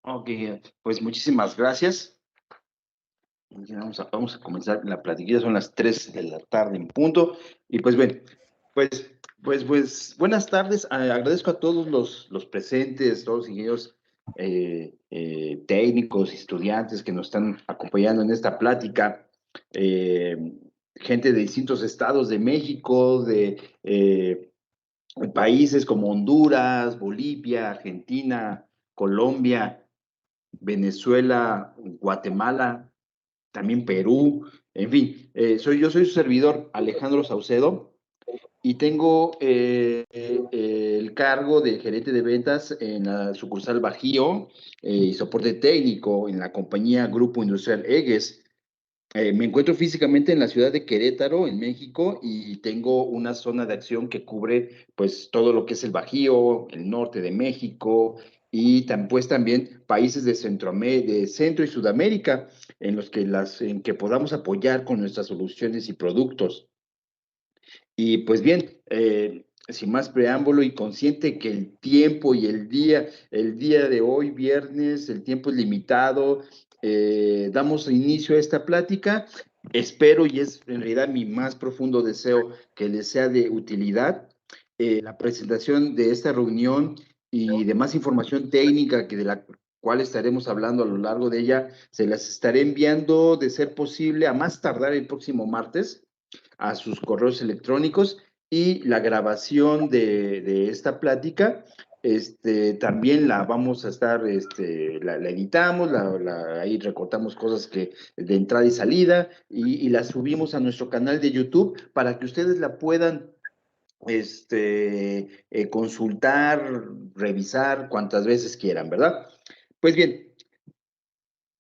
Ok, pues muchísimas gracias. Ya vamos a comenzar la platiquilla, son las 3 de la tarde en punto. Y pues bueno, pues, buenas tardes. Agradezco a todos los presentes, todos los ingenieros técnicos, estudiantes que nos están acompañando en esta plática. Eh, Gente de distintos estados de México, de países como Honduras, Bolivia, Argentina, Colombia, Venezuela, Guatemala, también Perú, en fin, yo soy su servidor Alejandro Saucedo y tengo el cargo de gerente de ventas en la sucursal Bajío y soporte técnico en la compañía Grupo Industrial Egues. Me encuentro físicamente en la ciudad de Querétaro, en México, y tengo una zona de acción que cubre pues todo lo que es el Bajío, el norte de México y pues también países de de Centro y Sudamérica en que podamos apoyar con nuestras soluciones y productos. Y pues bien, sin más preámbulo y consciente que el tiempo y el día de hoy, viernes, el tiempo es limitado, damos inicio a esta plática. Espero y es en realidad mi más profundo deseo que les sea de utilidad. La presentación de esta reunión y demás información técnica que de la cual estaremos hablando a lo largo de ella, se las estaré enviando de ser posible a más tardar el próximo martes a sus correos electrónicos y la grabación de esta plática. También la vamos a estar, la editamos, ahí recortamos cosas que de entrada y salida y la subimos a nuestro canal de YouTube para que ustedes la puedan consultar, revisar cuantas veces quieran, ¿verdad? Pues bien,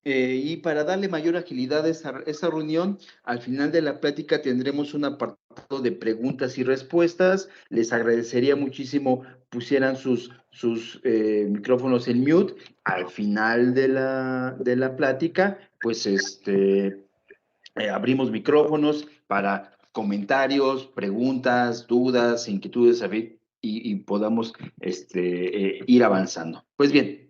y para darle mayor agilidad a esta reunión, al final de la plática tendremos un apartado de preguntas y respuestas. Les agradecería muchísimo pusieran sus micrófonos en mute. Al final de la plática, pues abrimos micrófonos para comentarios, preguntas, dudas, inquietudes, y podamos ir avanzando. Pues bien.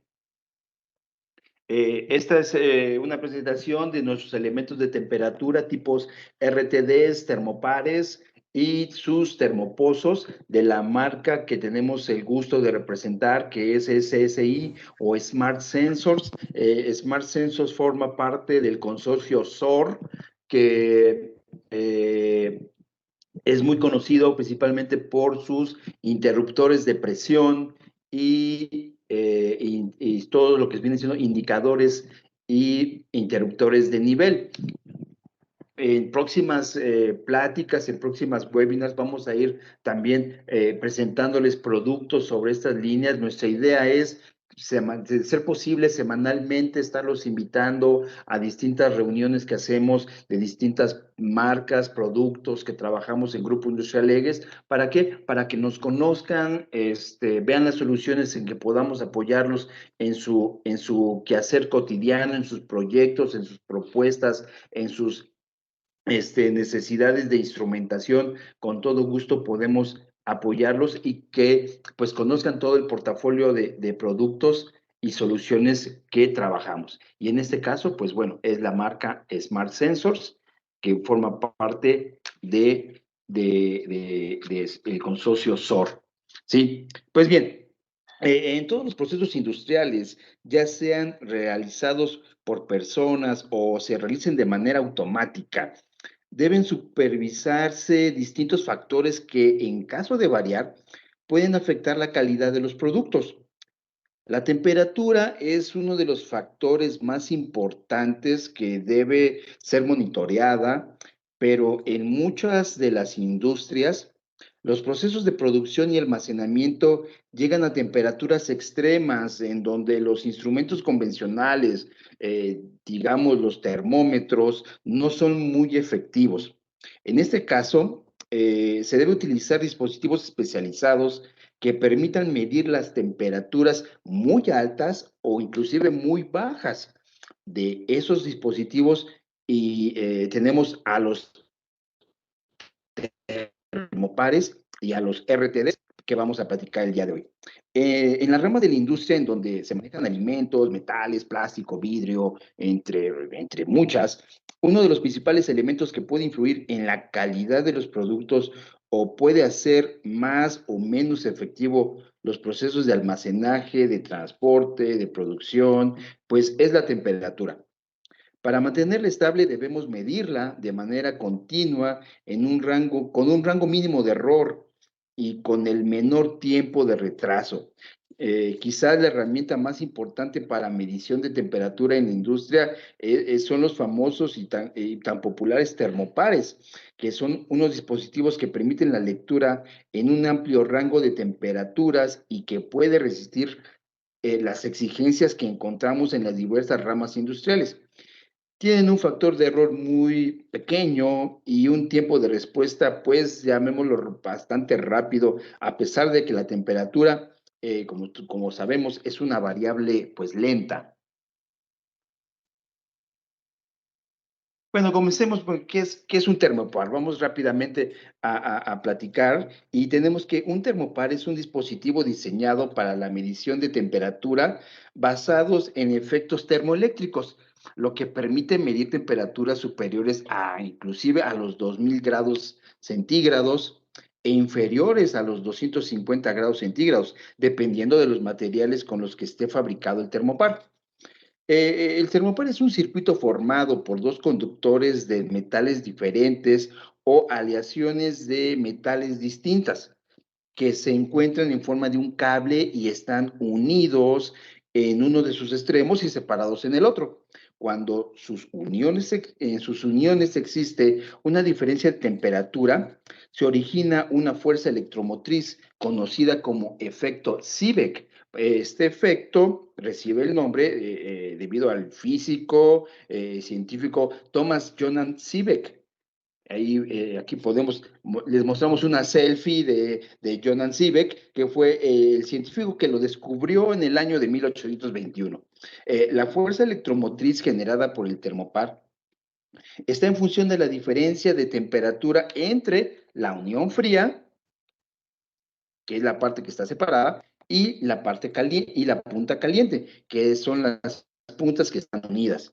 Esta es una presentación de nuestros elementos de temperatura, tipos RTDs, termopares y sus termopozos de la marca que tenemos el gusto de representar, que es SSI o Smart Sensors. Smart Sensors forma parte del consorcio SOR, que es muy conocido principalmente por sus interruptores de presión y todo lo que viene siendo indicadores y interruptores de nivel. En próximas pláticas, en próximas webinars, vamos a ir también presentándoles productos sobre estas líneas. Nuestra idea es, de ser posible, semanalmente estarlos invitando a distintas reuniones que hacemos de distintas marcas, productos que trabajamos en Grupo Industrial Egues. ¿Para qué? Para que nos conozcan, vean las soluciones en que podamos apoyarlos en su quehacer cotidiano, en sus proyectos, en sus propuestas, en sus necesidades de instrumentación, con todo gusto podemos apoyarlos y que pues conozcan todo el portafolio de productos y soluciones que trabajamos. Y en este caso, pues bueno, es la marca Smart Sensors, que forma parte el consorcio SOR. ¿Sí? Pues bien, en todos los procesos industriales, ya sean realizados por personas o se realicen de manera automática, deben supervisarse distintos factores que, en caso de variar, pueden afectar la calidad de los productos. La temperatura es uno de los factores más importantes que debe ser monitoreada, pero en muchas de las industrias, los procesos de producción y almacenamiento llegan a temperaturas extremas en donde los instrumentos convencionales, digamos los termómetros, no son muy efectivos. En este caso, se debe utilizar dispositivos especializados que permitan medir las temperaturas muy altas o inclusive muy bajas de esos dispositivos y tenemos a los termopares y a los RTDs. que vamos a platicar el día de hoy. En la rama de la industria en donde se manejan alimentos, metales, plástico, vidrio, entre muchas, uno de los principales elementos que puede influir en la calidad de los productos o puede hacer más o menos efectivo los procesos de almacenaje, de transporte, de producción, pues es la temperatura. Para mantenerla estable debemos medirla de manera continua en un rango, con un rango mínimo de error y con el menor tiempo de retraso. Quizás la herramienta más importante para medición de temperatura en la industria son los famosos y tan populares termopares, que son unos dispositivos que permiten la lectura en un amplio rango de temperaturas y que puede resistir las exigencias que encontramos en las diversas ramas industriales. Tienen un factor de error muy pequeño y un tiempo de respuesta, pues llamémoslo bastante rápido, a pesar de que la temperatura, como sabemos, es una variable pues lenta. Bueno, comencemos por qué es un termopar. Vamos rápidamente a platicar y tenemos que un termopar es un dispositivo diseñado para la medición de temperatura basados en efectos termoeléctricos, lo que permite medir temperaturas superiores a inclusive a los 2000 grados centígrados e inferiores a los 250 grados centígrados, dependiendo de los materiales con los que esté fabricado el termopar. El termopar es un circuito formado por dos conductores de metales diferentes o aleaciones de metales distintas que se encuentran en forma de un cable y están unidos en uno de sus extremos y separados en el otro. Cuando en sus uniones existe una diferencia de temperatura, se origina una fuerza electromotriz conocida como efecto Seebeck. Este efecto recibe el nombre debido al físico científico Thomas Johann Seebeck. Aquí les mostramos una selfie de Johann Seebeck, que fue el científico que lo descubrió en el año de 1821. La fuerza electromotriz generada por el termopar está en función de la diferencia de temperatura entre la unión fría, que es la parte que está separada, y la parte caliente y la punta caliente, que son las puntas que están unidas.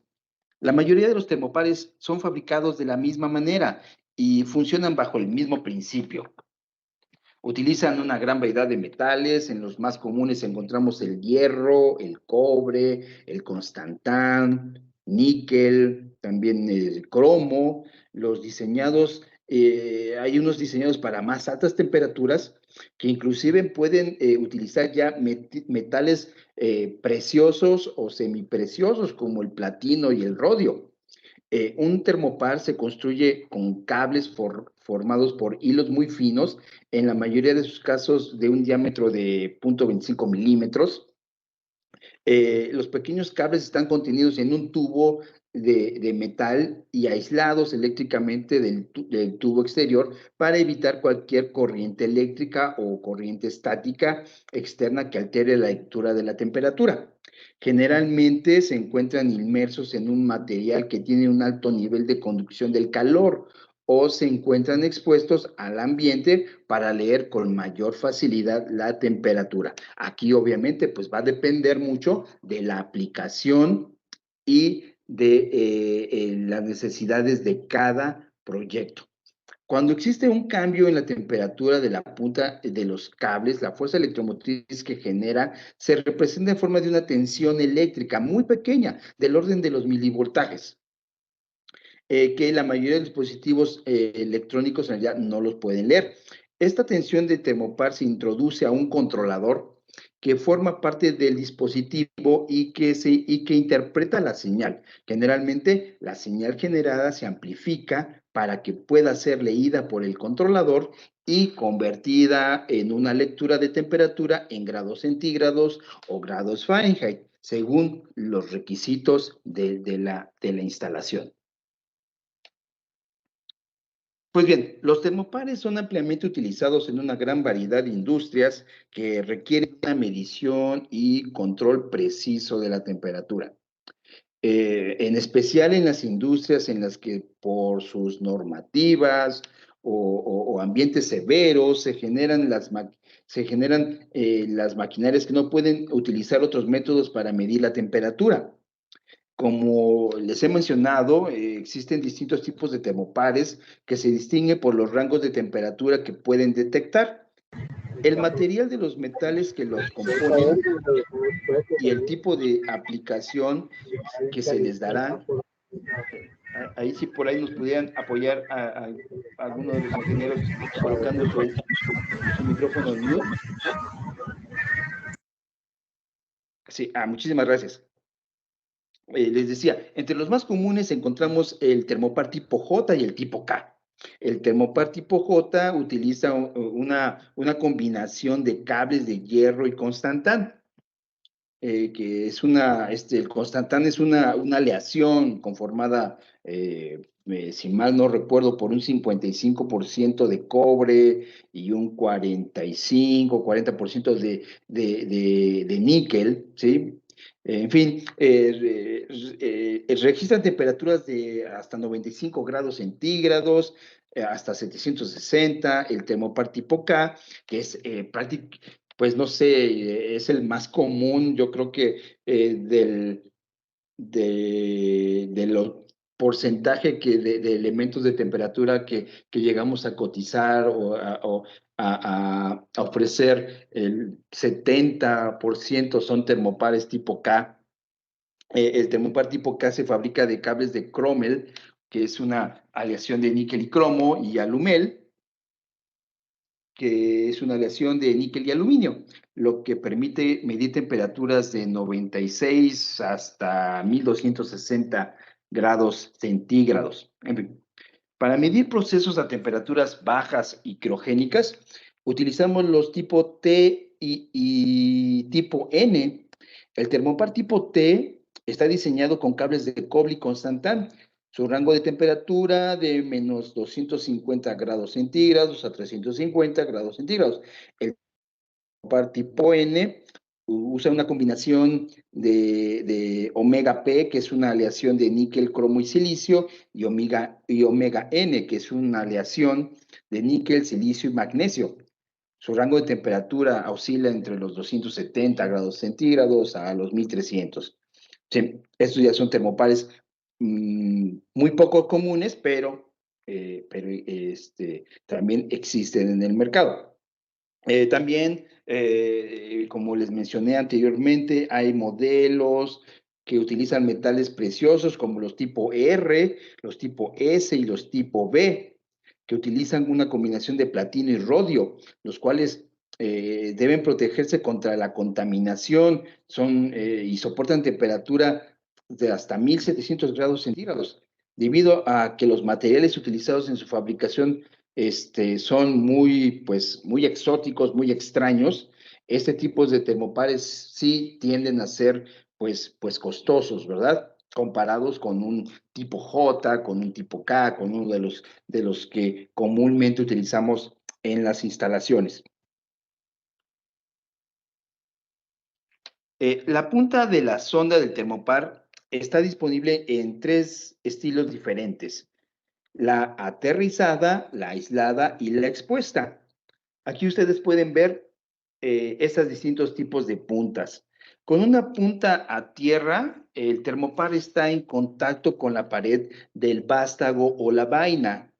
La mayoría de los termopares son fabricados de la misma manera y funcionan bajo el mismo principio. Utilizan una gran variedad de metales, en los más comunes encontramos el hierro, el cobre, el constantán, níquel, también el cromo. Hay unos diseñados para más altas temperaturas que inclusive pueden utilizar ya metales preciosos o semipreciosos como el platino y el rodio. Un termopar se construye con cables formados por hilos muy finos, en la mayoría de sus casos de un diámetro de 0.25 milímetros. Los pequeños cables están contenidos en un tubo de metal y aislados eléctricamente del tubo exterior para evitar cualquier corriente eléctrica o corriente estática externa que altere la lectura de la temperatura. Generalmente se encuentran inmersos en un material que tiene un alto nivel de conducción del calor o se encuentran expuestos al ambiente para leer con mayor facilidad la temperatura. Aquí obviamente pues va a depender mucho de la aplicación y de las necesidades de cada proyecto. Cuando existe un cambio en la temperatura de la punta de los cables, la fuerza electromotriz que genera se representa en forma de una tensión eléctrica muy pequeña, del orden de los milivoltajes, que la mayoría de los dispositivos electrónicos en realidad no los pueden leer. Esta tensión de termopar se introduce a un controlador que forma parte del dispositivo y que interpreta la señal. Generalmente, la señal generada se amplifica para que pueda ser leída por el controlador y convertida en una lectura de temperatura en grados centígrados o grados Fahrenheit, según los requisitos de la instalación. Pues bien, los termopares son ampliamente utilizados en una gran variedad de industrias que requieren una medición y control preciso de la temperatura. En especial en las industrias en las que por sus normativas o ambientes severos, se generan las maquinarias que no pueden utilizar otros métodos para medir la temperatura. Como les he mencionado, existen distintos tipos de termopares que se distinguen por los rangos de temperatura que pueden detectar. El material de los metales que los componen y el tipo de aplicación que se les dará. Ahí sí por ahí nos pudieran apoyar a alguno de los ingenieros colocando su micrófono en mute. Sí, muchísimas gracias. Les decía, entre los más comunes encontramos el termopar tipo J y el tipo K. El termopar tipo J utiliza una combinación de cables de hierro y constantán. Que es el constantán es una aleación conformada, si mal no recuerdo, por un 55% de cobre y un 40% de níquel, ¿sí? En fin, registran temperaturas de hasta 95 grados centígrados, hasta 760, el termopar tipo K, que es prácticamente, pues no sé, es el más común, yo creo que de los porcentaje de elementos de temperatura que llegamos a cotizar a ofrecer, el 70% son termopares tipo K. El termopar tipo K se fabrica de cables de Cromel, que es una aleación de níquel y cromo, y alumel, que es una aleación de níquel y aluminio, lo que permite medir temperaturas de 96 hasta 1260 grados centígrados. En fin, para medir procesos a temperaturas bajas y criogénicas, utilizamos los tipo T y tipo N. El termopar tipo T está diseñado con cables de cobre y constantán. Su rango de temperatura de menos 250 grados centígrados a 350 grados centígrados. El termopar tipo N usa una combinación de omega P, que es una aleación de níquel, cromo y silicio, y omega N, que es una aleación de níquel, silicio y magnesio. Su rango de temperatura oscila entre los 270 grados centígrados a los 1300. Sí, estos ya son termopares muy poco comunes, pero también existen en el mercado. También, como les mencioné anteriormente, hay modelos que utilizan metales preciosos como los tipo R, los tipo S y los tipo B, que utilizan una combinación de platino y rodio, los cuales deben protegerse contra la contaminación y soportan temperatura de hasta 1700 grados centígrados, debido a que los materiales utilizados en su fabricación son muy exóticos, muy extraños. Este tipo de termopares sí tienden a ser, pues costosos, ¿verdad? Comparados con un tipo J, con un tipo K, con uno de los que comúnmente utilizamos en las instalaciones. La punta de la sonda del termopar está disponible en 3 estilos diferentes: la aterrizada, la aislada y la expuesta. Aquí ustedes pueden ver estos distintos tipos de puntas. Con una punta a tierra, el termopar está en contacto con la pared del vástago o la vaina,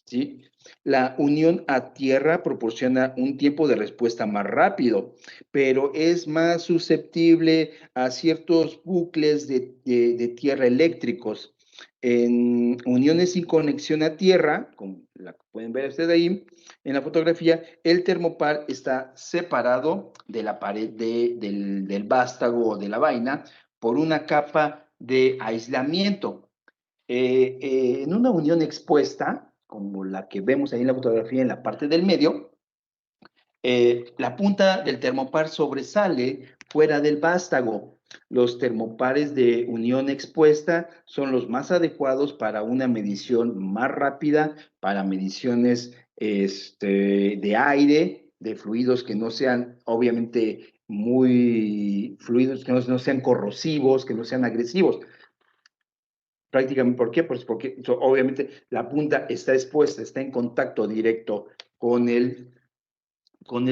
¿sí? La unión a tierra proporciona un tiempo de respuesta más rápido, pero es más susceptible a ciertos bucles de tierra eléctricos. En uniones sin conexión a tierra, como la que pueden ver ustedes ahí en la fotografía, el termopar está separado de la pared del vástago o de la vaina por una capa de aislamiento. En una unión expuesta, como la que vemos ahí en la fotografía en la parte del medio, la punta del termopar sobresale fuera del vástago. Los termopares de unión expuesta son los más adecuados para una medición más rápida, para mediciones de aire, de fluidos que no sean, obviamente, muy fluidos, que no sean corrosivos, que no sean agresivos. Prácticamente, ¿por qué? Pues porque obviamente la punta está expuesta, está en contacto directo con el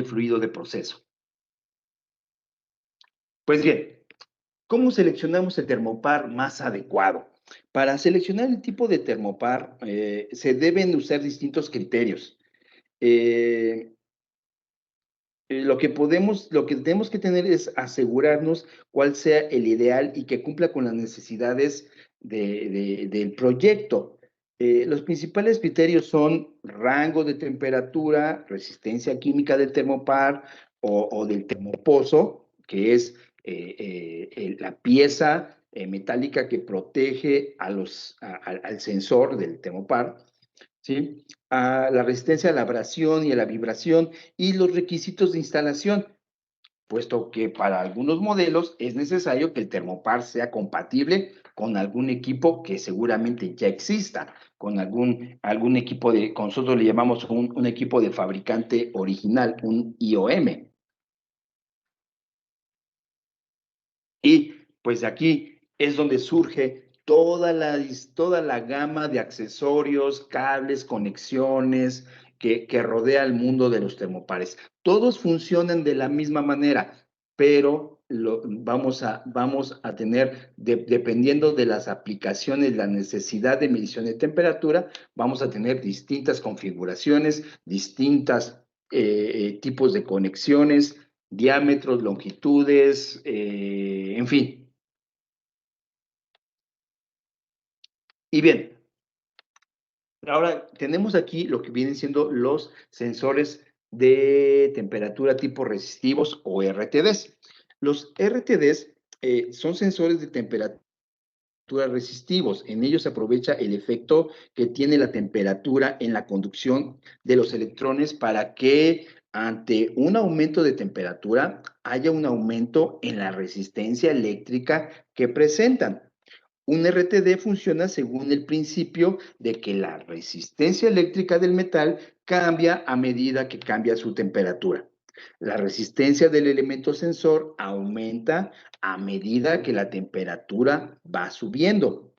fluido de proceso. Pues bien, ¿cómo seleccionamos el termopar más adecuado? Para seleccionar el tipo de termopar se deben usar distintos criterios. Eh, lo que tenemos que tener es asegurarnos cuál sea el ideal y que cumpla con las necesidades del proyecto. Los principales criterios son rango de temperatura, resistencia química del termopar o del termopozo, que es la pieza metálica que protege al sensor del termopar, ¿sí? A la resistencia a la abrasión y a la vibración y los requisitos de instalación, puesto que para algunos modelos es necesario que el termopar sea compatible con algún equipo que seguramente ya exista, con algún equipo con nosotros le llamamos un equipo de fabricante original, un IOM. Y pues aquí es donde surge toda la gama de accesorios, cables, conexiones que rodea el mundo de los termopares. Todos funcionan de la misma manera, pero vamos a tener, dependiendo de las aplicaciones, la necesidad de medición de temperatura, vamos a tener distintas configuraciones, distintos tipos de conexiones, diámetros, longitudes, en fin. Y bien, ahora tenemos aquí lo que vienen siendo los sensores de temperatura tipo resistivos o RTDs. Los RTDs son sensores de temperatura resistivos. En ellos se aprovecha el efecto que tiene la temperatura en la conducción de los electrones para que ante un aumento de temperatura haya un aumento en la resistencia eléctrica que presentan. Un RTD funciona según el principio de que la resistencia eléctrica del metal cambia a medida que cambia su temperatura. La resistencia del elemento sensor aumenta a medida que la temperatura va subiendo.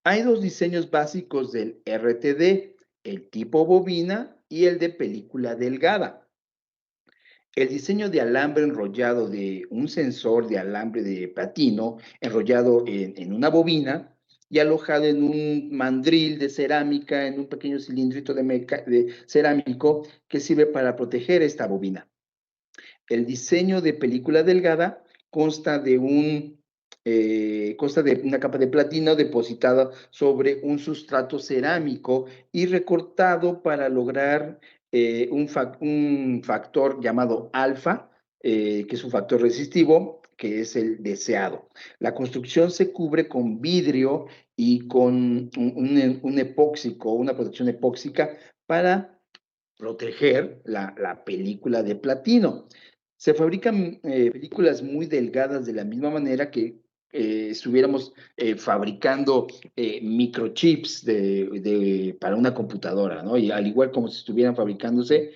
Hay dos diseños básicos del RTD, el tipo bobina y el de película delgada. El diseño de alambre enrollado de un sensor de alambre de platino enrollado en una bobina y alojado en un mandril de cerámica, en un pequeño cilindrito de cerámico que sirve para proteger esta bobina. El diseño de película delgada consta de una capa de platino depositada sobre un sustrato cerámico y recortado para lograr un factor llamado alfa, que es un factor resistivo, que es el deseado. La construcción se cubre con vidrio y con un epóxico, una protección epóxica para proteger la película de platino. Se fabrican películas muy delgadas de la misma manera que estuviéramos fabricando microchips para una computadora, ¿no? Y al igual como si estuvieran fabricándose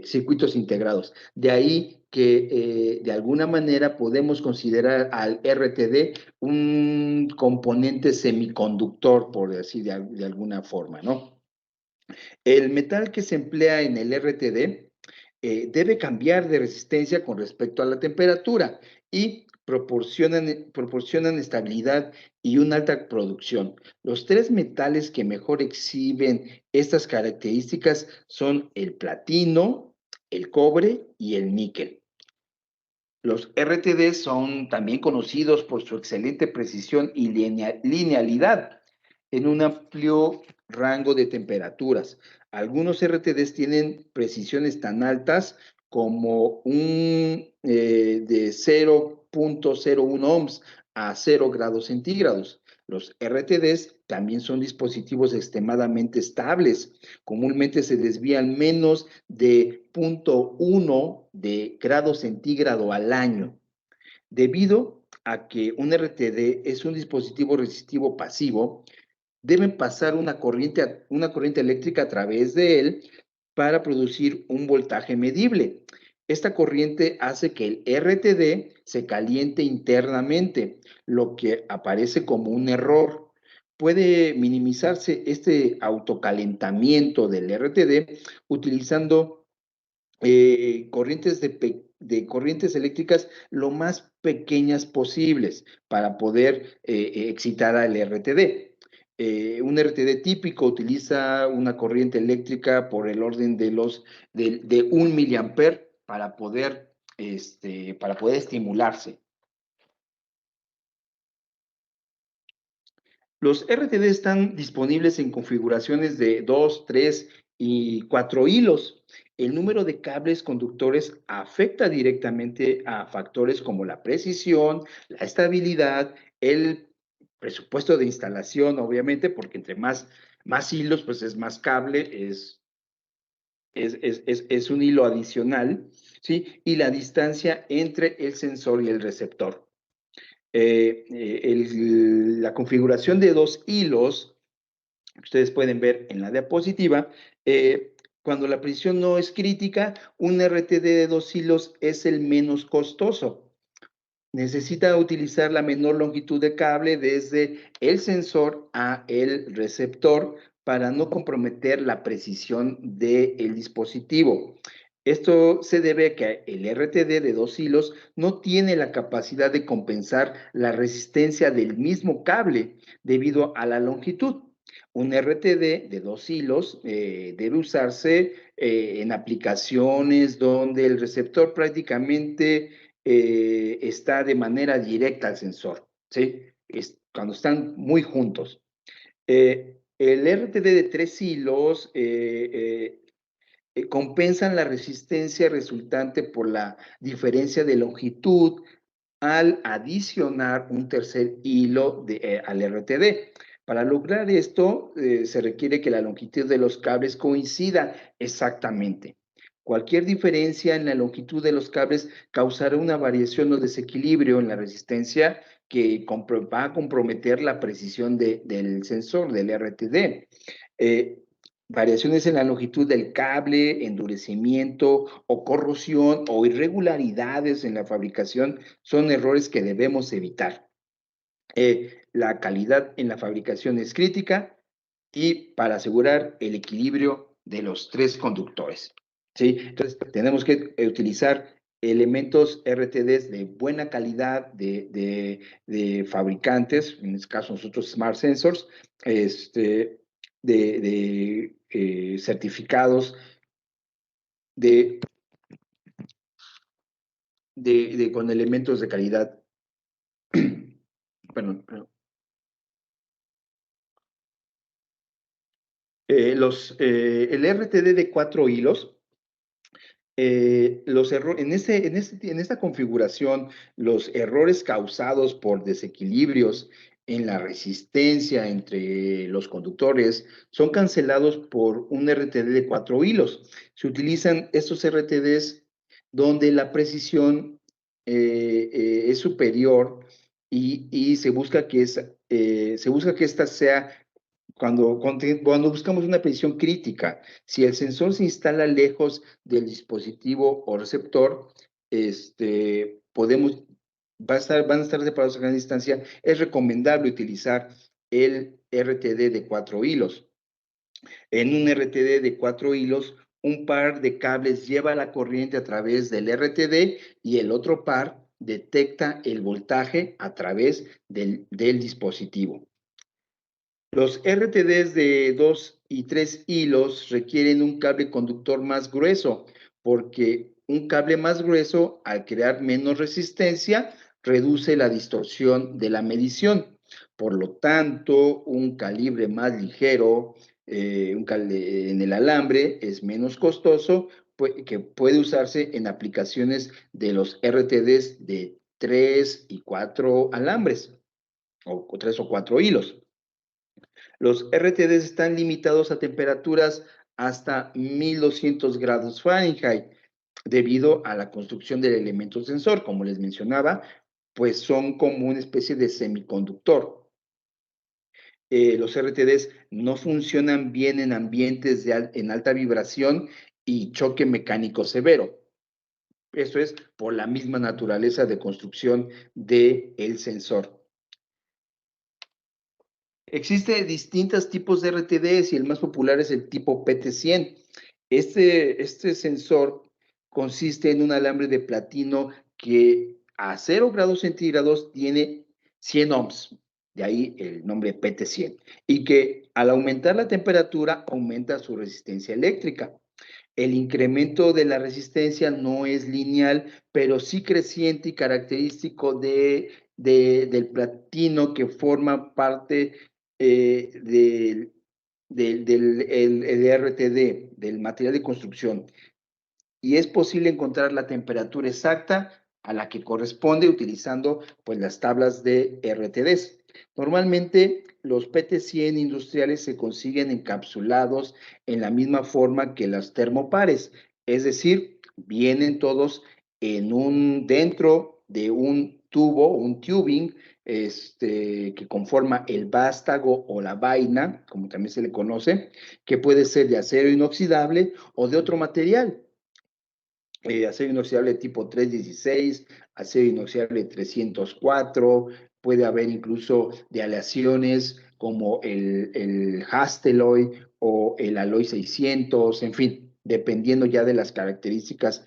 circuitos integrados. De ahí que de alguna manera podemos considerar al RTD un componente semiconductor, por decir de alguna forma, ¿no? El metal que se emplea en el RTD debe cambiar de resistencia con respecto a la temperatura y proporcionan estabilidad y una alta producción. Los tres metales que mejor exhiben estas características son el platino, el cobre y el níquel. Los RTD son también conocidos por su excelente precisión y linealidad en un amplio rango de temperaturas. Algunos RTDs tienen precisiones tan altas como de 0.01 ohms a 0 grados centígrados. Los RTDs también son dispositivos extremadamente estables. Comúnmente se desvían menos de 0.1 de grado centígrado al año. Debido a que un RTD es un dispositivo resistivo pasivo, deben pasar una corriente eléctrica a través de él para producir un voltaje medible. Esta corriente hace que el RTD se caliente internamente, lo que aparece como un error. puede minimizarse este autocalentamiento del RTD utilizando corrientes corrientes eléctricas lo más pequeñas posibles para poder excitar al RTD. Un RTD típico utiliza una corriente eléctrica por el orden de 1 miliamper para poder estimularse. Los RTD están disponibles en configuraciones de 2, 3 y 4 hilos. El número de cables conductores afecta directamente a factores como la precisión, la estabilidad, el presupuesto de instalación, obviamente, porque entre más hilos, pues es más cable, es un hilo adicional, ¿sí? Y la distancia entre el sensor y el receptor. La configuración de 2 hilos, ustedes pueden ver en la diapositiva, cuando la precisión no es crítica, un RTD de 2 hilos es el menos costoso. Necesita utilizar la menor longitud de cable desde el sensor a el receptor para no comprometer la precisión del dispositivo. Esto se debe a que el RTD de 2 hilos no tiene la capacidad de compensar la resistencia del mismo cable debido a la longitud. Un RTD de 2 hilos debe usarse en aplicaciones donde el receptor prácticamente está de manera directa al sensor, ¿sí? Cuando están muy juntos. El RTD de 3 hilos compensan la resistencia resultante por la diferencia de longitud al adicionar un tercer hilo al RTD. Para lograr esto, se requiere que la longitud de los cables coincida exactamente. Cualquier diferencia en la longitud de los cables causará una variación o desequilibrio en la resistencia que va a comprometer la precisión del sensor, del RTD. Variaciones en la longitud del cable, endurecimiento o corrosión o irregularidades en la fabricación son errores que debemos evitar. La calidad en la fabricación es crítica y para asegurar el equilibrio de los 3 conductores. ¿Sí? Entonces, tenemos que utilizar elementos RTDs de buena calidad de fabricantes, en este caso nosotros Smart Sensors, certificados de, con elementos de calidad. Perdón, perdón. El RTD de 4 hilos, los errores, en esta configuración, los errores causados por desequilibrios en la resistencia entre los conductores son cancelados por un RTD de 4 hilos. Se utilizan estos RTDs donde la precisión es superior y se busca que esta sea cuando buscamos una precisión crítica. Si el sensor se instala lejos del dispositivo o receptor, van a estar separados a gran distancia. Es recomendable utilizar el RTD de 4 hilos. En un RTD de 4 hilos, un par de cables lleva la corriente a través del RTD y el otro par detecta el voltaje a través del dispositivo. Los RTDs de 2 y 3 hilos requieren un cable conductor más grueso, porque un cable más grueso, al crear menos resistencia, reduce la distorsión de la medición. Por lo tanto, un calibre más ligero en el alambre es menos costoso, que puede usarse en aplicaciones de los RTDs de 3 y 4 alambres, o 3 o 4 hilos. Los RTDs están limitados a temperaturas hasta 1200 grados Fahrenheit debido a la construcción del elemento sensor, como les mencionaba, pues son como una especie de semiconductor. Los RTDs no funcionan bien en ambientes en alta vibración y choque mecánico severo. Esto es por la misma naturaleza de construcción del sensor. Existen distintos tipos de RTDs y el más popular es el tipo PT100. Este sensor consiste en un alambre de platino que a 0 grados centígrados tiene 100 ohms, de ahí el nombre PT100, y que al aumentar la temperatura aumenta su resistencia eléctrica. El incremento de la resistencia no es lineal, pero sí creciente y característico del platino que forma parte del RTD, del material de construcción. Y es posible encontrar la temperatura exacta a la que corresponde utilizando pues, las tablas de RTDs. Normalmente los PT100 industriales se consiguen encapsulados en la misma forma que los termopares, es decir, vienen todos dentro de un tubo, un tubing, que conforma el vástago o la vaina, como también se le conoce, que puede ser de acero inoxidable o de otro material. Acero inoxidable tipo 316, acero inoxidable 304, puede haber incluso de aleaciones como el Hastelloy o el Alloy 600, en fin, dependiendo ya de las características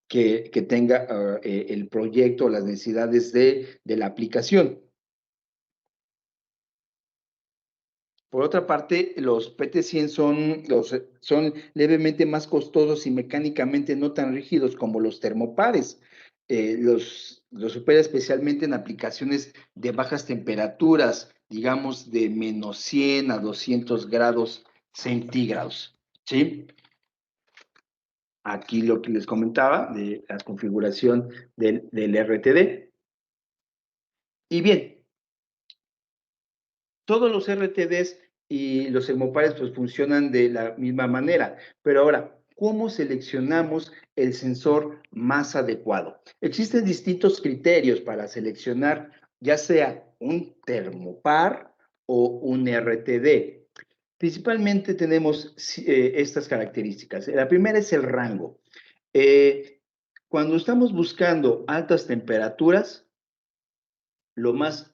que tenga el proyecto o las necesidades de la aplicación. Por otra parte, los PT100 son levemente más costosos y mecánicamente no tan rígidos como los termopares. Los supera especialmente en aplicaciones de bajas temperaturas, digamos de menos 100 a 200 grados centígrados. ¿Sí? Aquí lo que les comentaba de la configuración del RTD. Y bien, todos los RTDs y los termopares pues funcionan de la misma manera, pero ahora, ¿cómo seleccionamos el sensor más adecuado? Existen distintos criterios para seleccionar ya sea un termopar o un RTD. Principalmente tenemos estas características. La primera es el rango. Cuando estamos buscando altas temperaturas, lo más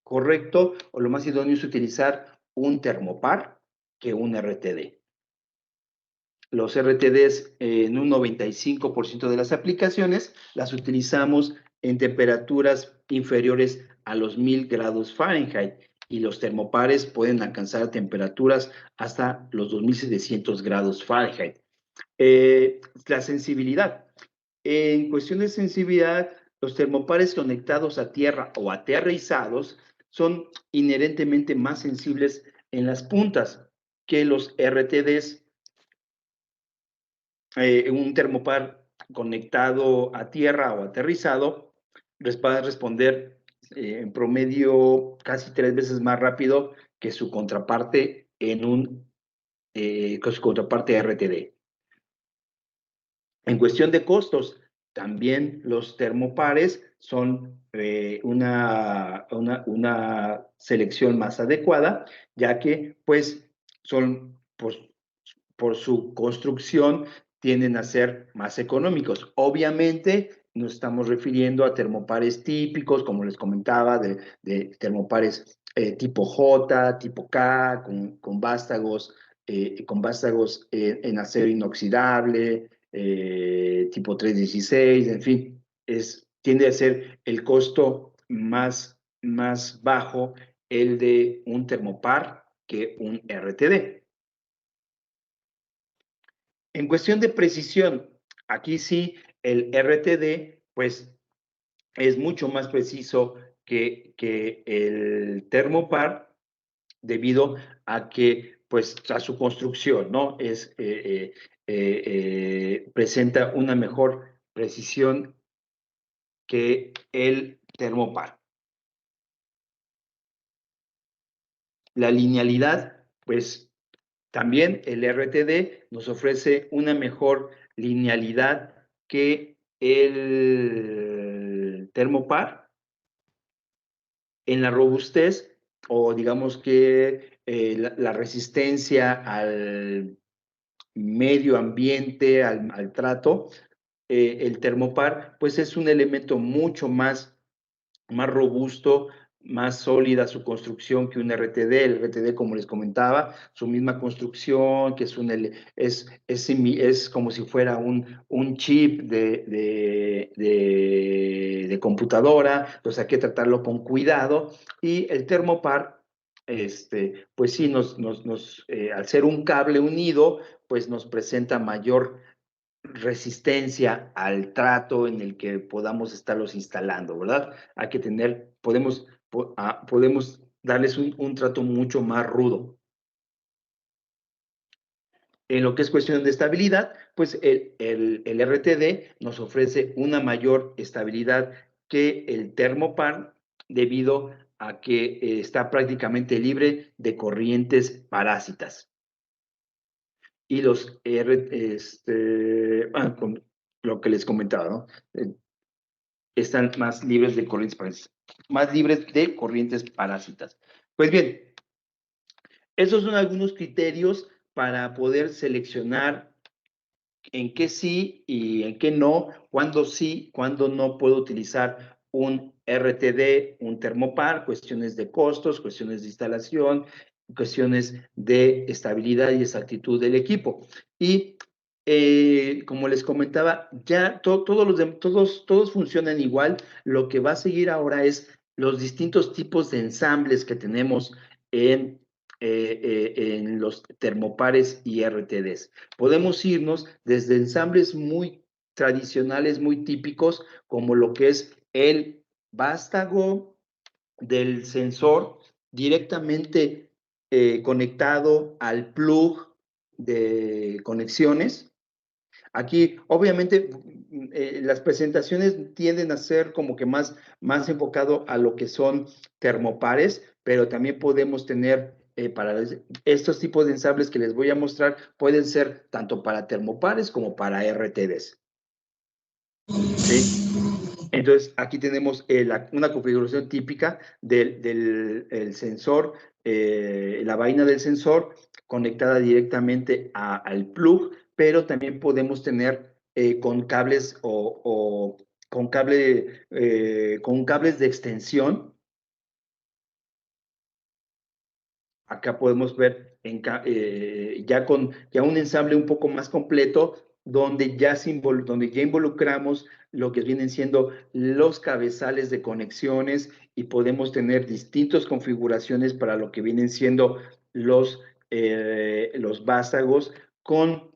correcto o lo más idóneo es utilizar un termopar que un RTD. Los RTDs en un 95% de las aplicaciones las utilizamos en temperaturas inferiores a los 1000 grados Fahrenheit y los termopares pueden alcanzar temperaturas hasta los 2700 grados Fahrenheit. La sensibilidad. En cuestión de sensibilidad, los termopares conectados a tierra o aterrizados son inherentemente más sensibles en las puntas que los RTDs. Un termopar conectado a tierra o aterrizado va a responder en promedio casi 3 veces más rápido que su contraparte RTD. En cuestión de costos, también los termopares son una selección más adecuada, ya que pues son por su construcción tienden a ser más económicos. Obviamente nos estamos refiriendo a termopares típicos, como les comentaba, de termopares tipo J, tipo K, con vástagos en acero inoxidable, tipo 316, en fin, tiende a ser el costo más bajo el de un termopar que un RTD. En cuestión de precisión, aquí sí, el RTD, pues, es mucho más preciso que el termopar debido a que, pues, a su construcción, ¿no? Presenta una mejor precisión que el termopar. La linealidad, pues, también el RTD nos ofrece una mejor linealidad que el termopar en la robustez o digamos que la resistencia al medio ambiente, al trato, el termopar pues es un elemento mucho más robusto, más sólida su construcción que un RTD. El RTD, como les comentaba, su misma construcción, que es como si fuera un chip de computadora, entonces hay que tratarlo con cuidado. Y el Thermopar, pues sí, al ser un cable unido, pues nos presenta mayor resistencia al trato en el que podamos estarlos instalando, ¿verdad? Hay que podemos darles un trato mucho más rudo. En lo que es cuestión de estabilidad, pues el RTD nos ofrece una mayor estabilidad que el Thermopar debido a que está prácticamente libre de corrientes parásitas. Y con lo que les comentaba, ¿no? Están más libres de corrientes parásitas. Más libres de corrientes parásitas. Pues bien, esos son algunos criterios para poder seleccionar en qué sí y en qué no, cuándo sí, cuándo no puedo utilizar un RTD, un Thermopar, cuestiones de costos, cuestiones de instalación, cuestiones de estabilidad y exactitud del equipo. Y como les comentaba, ya todos funcionan igual. Lo que va a seguir ahora es los distintos tipos de ensambles que tenemos en los termopares y RTDs. Podemos irnos desde ensambles muy tradicionales, muy típicos, como lo que es el vástago del sensor directamente conectado al plug de conexiones. Aquí, obviamente, las presentaciones tienden a ser como que más enfocado a lo que son termopares, pero también podemos tener para estos tipos de ensambles que les voy a mostrar, pueden ser tanto para termopares como para RTDs. ¿Sí? Entonces, aquí tenemos una configuración típica del sensor, la vaina del sensor conectada directamente al plug, pero también podemos tener con cables con cables de extensión. Acá podemos ver ya un ensamble un poco más completo, donde donde ya involucramos lo que vienen siendo los cabezales de conexiones y podemos tener distintas configuraciones para lo que vienen siendo los vástagos con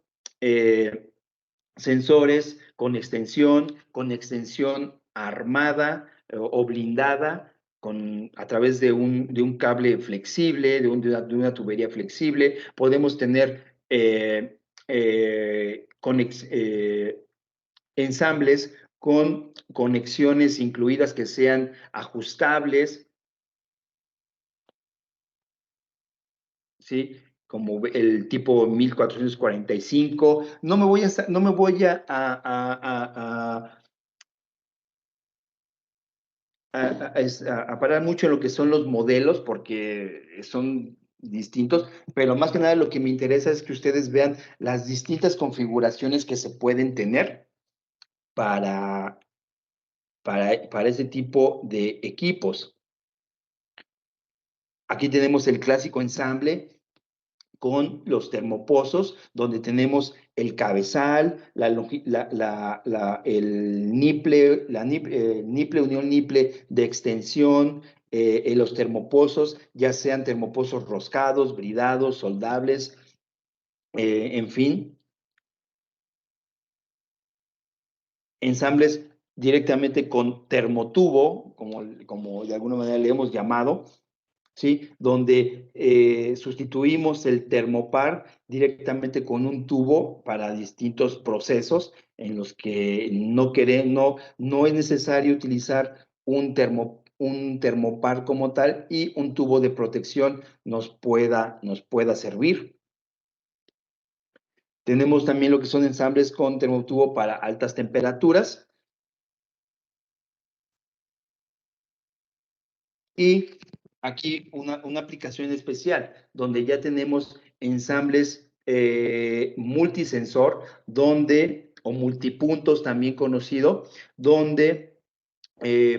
sensores, con extensión armada o blindada a través de un cable flexible, de una tubería flexible. Podemos tener ensambles con conexiones incluidas que sean ajustables, ¿sí? Como el tipo 1445. No me voy a parar mucho en lo que son los modelos, porque son distintos, pero más que nada lo que me interesa es que ustedes vean las distintas configuraciones que se pueden tener para, para ese tipo de equipos. Aquí tenemos el clásico ensamble con los termopozos, donde tenemos el cabezal, el niple, niple, unión niple de extensión, los termopozos, ya sean termopozos roscados, bridados, soldables, en fin, ensambles directamente con termotubo, como de alguna manera le hemos llamado, ¿sí? Donde sustituimos el termopar directamente con un tubo para distintos procesos en los que no es necesario utilizar un termopar como tal, y un tubo de protección nos pueda servir. Tenemos también lo que son ensambles con termotubo para altas temperaturas. Y aquí una aplicación especial, donde ya tenemos ensambles multisensor, o multipuntos también conocido, donde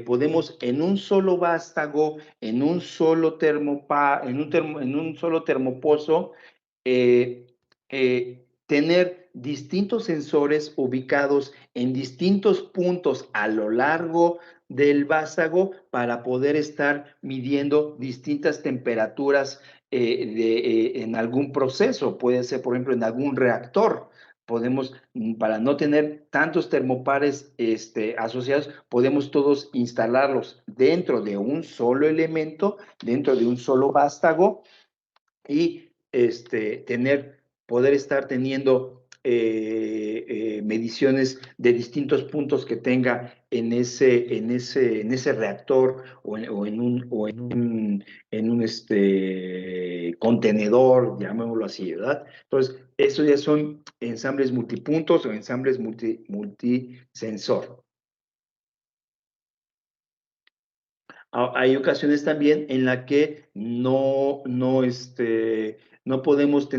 podemos en un solo vástago, en un solo en un solo termopozo, tener distintos sensores ubicados en distintos puntos a lo largo del vástago para poder estar midiendo distintas temperaturas en algún proceso. Puede ser, por ejemplo, en algún reactor. Podemos, para no tener tantos termopares asociados, podemos todos instalarlos dentro de un solo elemento, dentro de un solo vástago, y poder estar teniendo mediciones de distintos puntos que tenga en ese reactor en un contenedor, llamémoslo así, ¿verdad? Entonces, eso ya son ensambles multipuntos o ensambles multisensor. Hay ocasiones también en la que no podemos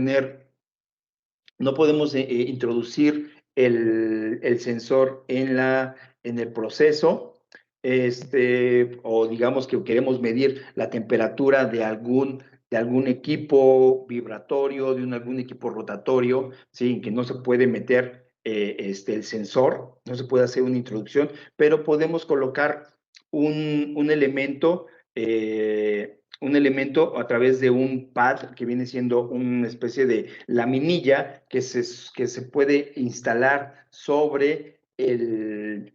introducir el sensor en el proceso, o digamos que queremos medir la temperatura de algún equipo vibratorio, algún equipo rotatorio, ¿sí? Que no se puede meter el sensor, no se puede hacer una introducción, pero podemos colocar un elemento a través de un pad que viene siendo una especie de laminilla que se puede instalar sobre el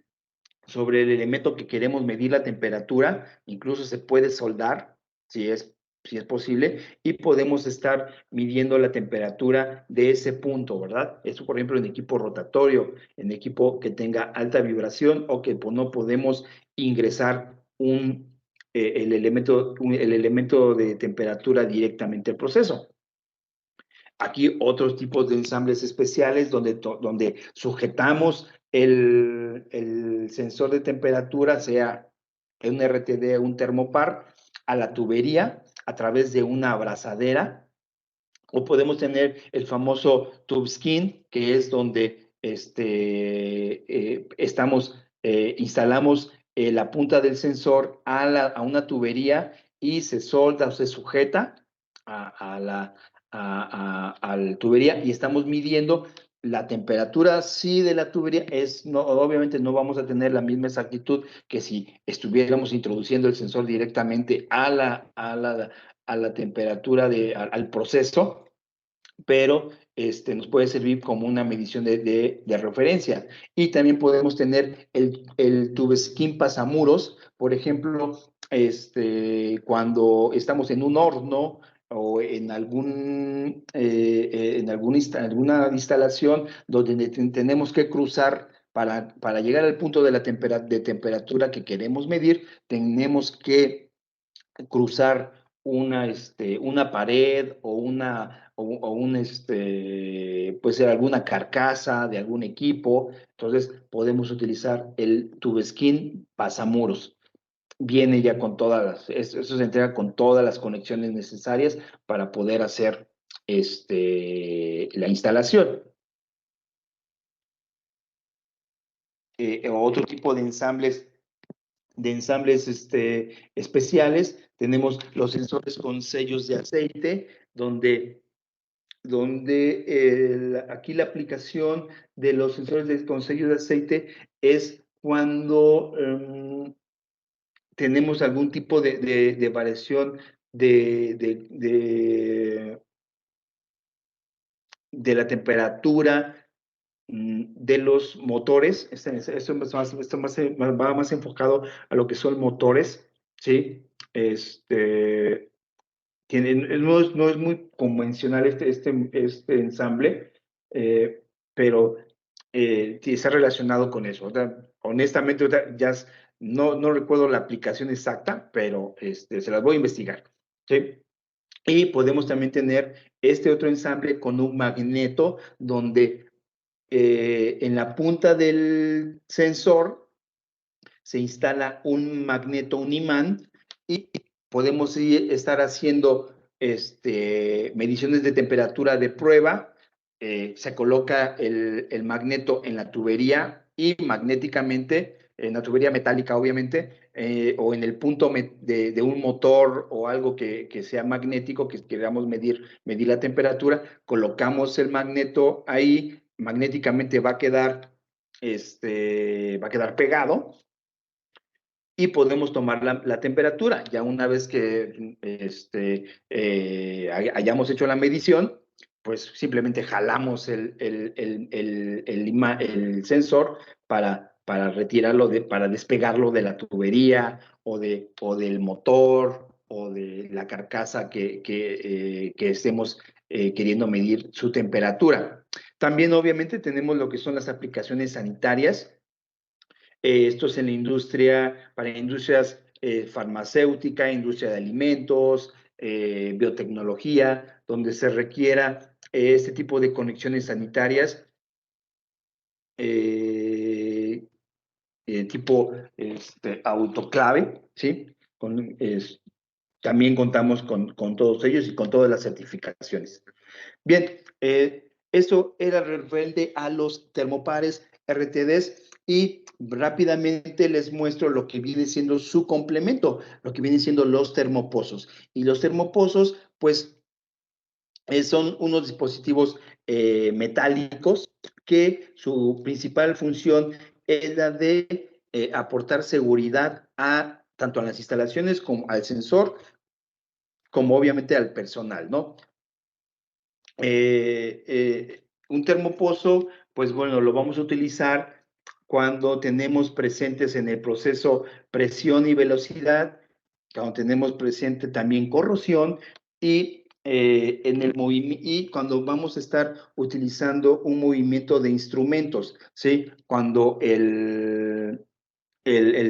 elemento que queremos medir la temperatura. Incluso se puede soldar si es posible, y podemos estar midiendo la temperatura de ese punto, ¿verdad? Eso, por ejemplo, en equipo rotatorio, en equipo que tenga alta vibración o que no podemos ingresar el elemento de temperatura directamente al proceso. Aquí otros tipos de ensambles especiales donde sujetamos el sensor de temperatura, sea un RTD o un termopar, a la tubería a través de una abrazadera, o podemos tener el famoso tube skin, que es donde instalamos la punta del sensor a una tubería y se solda o se sujeta a la tubería, y estamos midiendo la temperatura, sí, de la tubería. Obviamente no vamos a tener la misma exactitud que si estuviéramos introduciendo el sensor directamente a la temperatura al proceso, pero nos puede servir como una medición de referencia. Y también podemos tener el tubesquín pasamuros, por ejemplo, cuando estamos en un horno o en alguna instalación donde tenemos que cruzar para llegar al punto de de temperatura que queremos medir. Tenemos que cruzar una pared puede ser alguna carcasa de algún equipo. Entonces podemos utilizar el tubesquín pasamuros. Viene ya con eso se entrega con todas las conexiones necesarias para poder hacer la instalación. Otro tipo de ensambles especiales, tenemos los sensores con sellos de aceite, donde aquí la aplicación de los sensores con sellos de aceite es cuando tenemos algún tipo de variación de la temperatura de los motores. Esto va más enfocado a lo que son motores, ¿sí? No es muy convencional este ensamble, pero sí está relacionado con eso. Honestamente, ya no recuerdo la aplicación exacta, pero se las voy a investigar, ¿sí? Y podemos también tener este otro ensamble con un magneto donde en la punta del sensor se instala un magneto, un imán, y podemos estar haciendo mediciones de temperatura de prueba. Se coloca el magneto en la tubería y magnéticamente en la tubería metálica, obviamente, o en el punto de un motor o algo que sea magnético, que queramos medir la temperatura, colocamos el magneto ahí, magnéticamente va a quedar pegado y podemos tomar la temperatura. Ya una vez que hayamos hecho la medición, pues simplemente jalamos el sensor para retirarlo, para despegarlo de la tubería o del motor o de la carcasa que estemos queriendo medir su temperatura. También obviamente tenemos lo que son las aplicaciones sanitarias. Esto es en la industria, para industrias farmacéutica, industria de alimentos, biotecnología, donde se requiera este tipo de conexiones sanitarias tipo autoclave, ¿sí? También contamos con todos ellos y con todas las certificaciones. Bien, eso era referente a los termopares RTDs y rápidamente les muestro lo que viene siendo su complemento, lo que vienen siendo los termopozos. Y los termopozos, pues, son unos dispositivos metálicos que su principal función es la de aportar seguridad tanto a las instalaciones como al sensor, como obviamente al personal, ¿no? Un termopozo, pues bueno, lo vamos a utilizar cuando tenemos presentes en el proceso presión y velocidad, cuando tenemos presente también corrosión y, y cuando vamos a estar utilizando un movimiento de instrumentos, ¿sí? Cuando el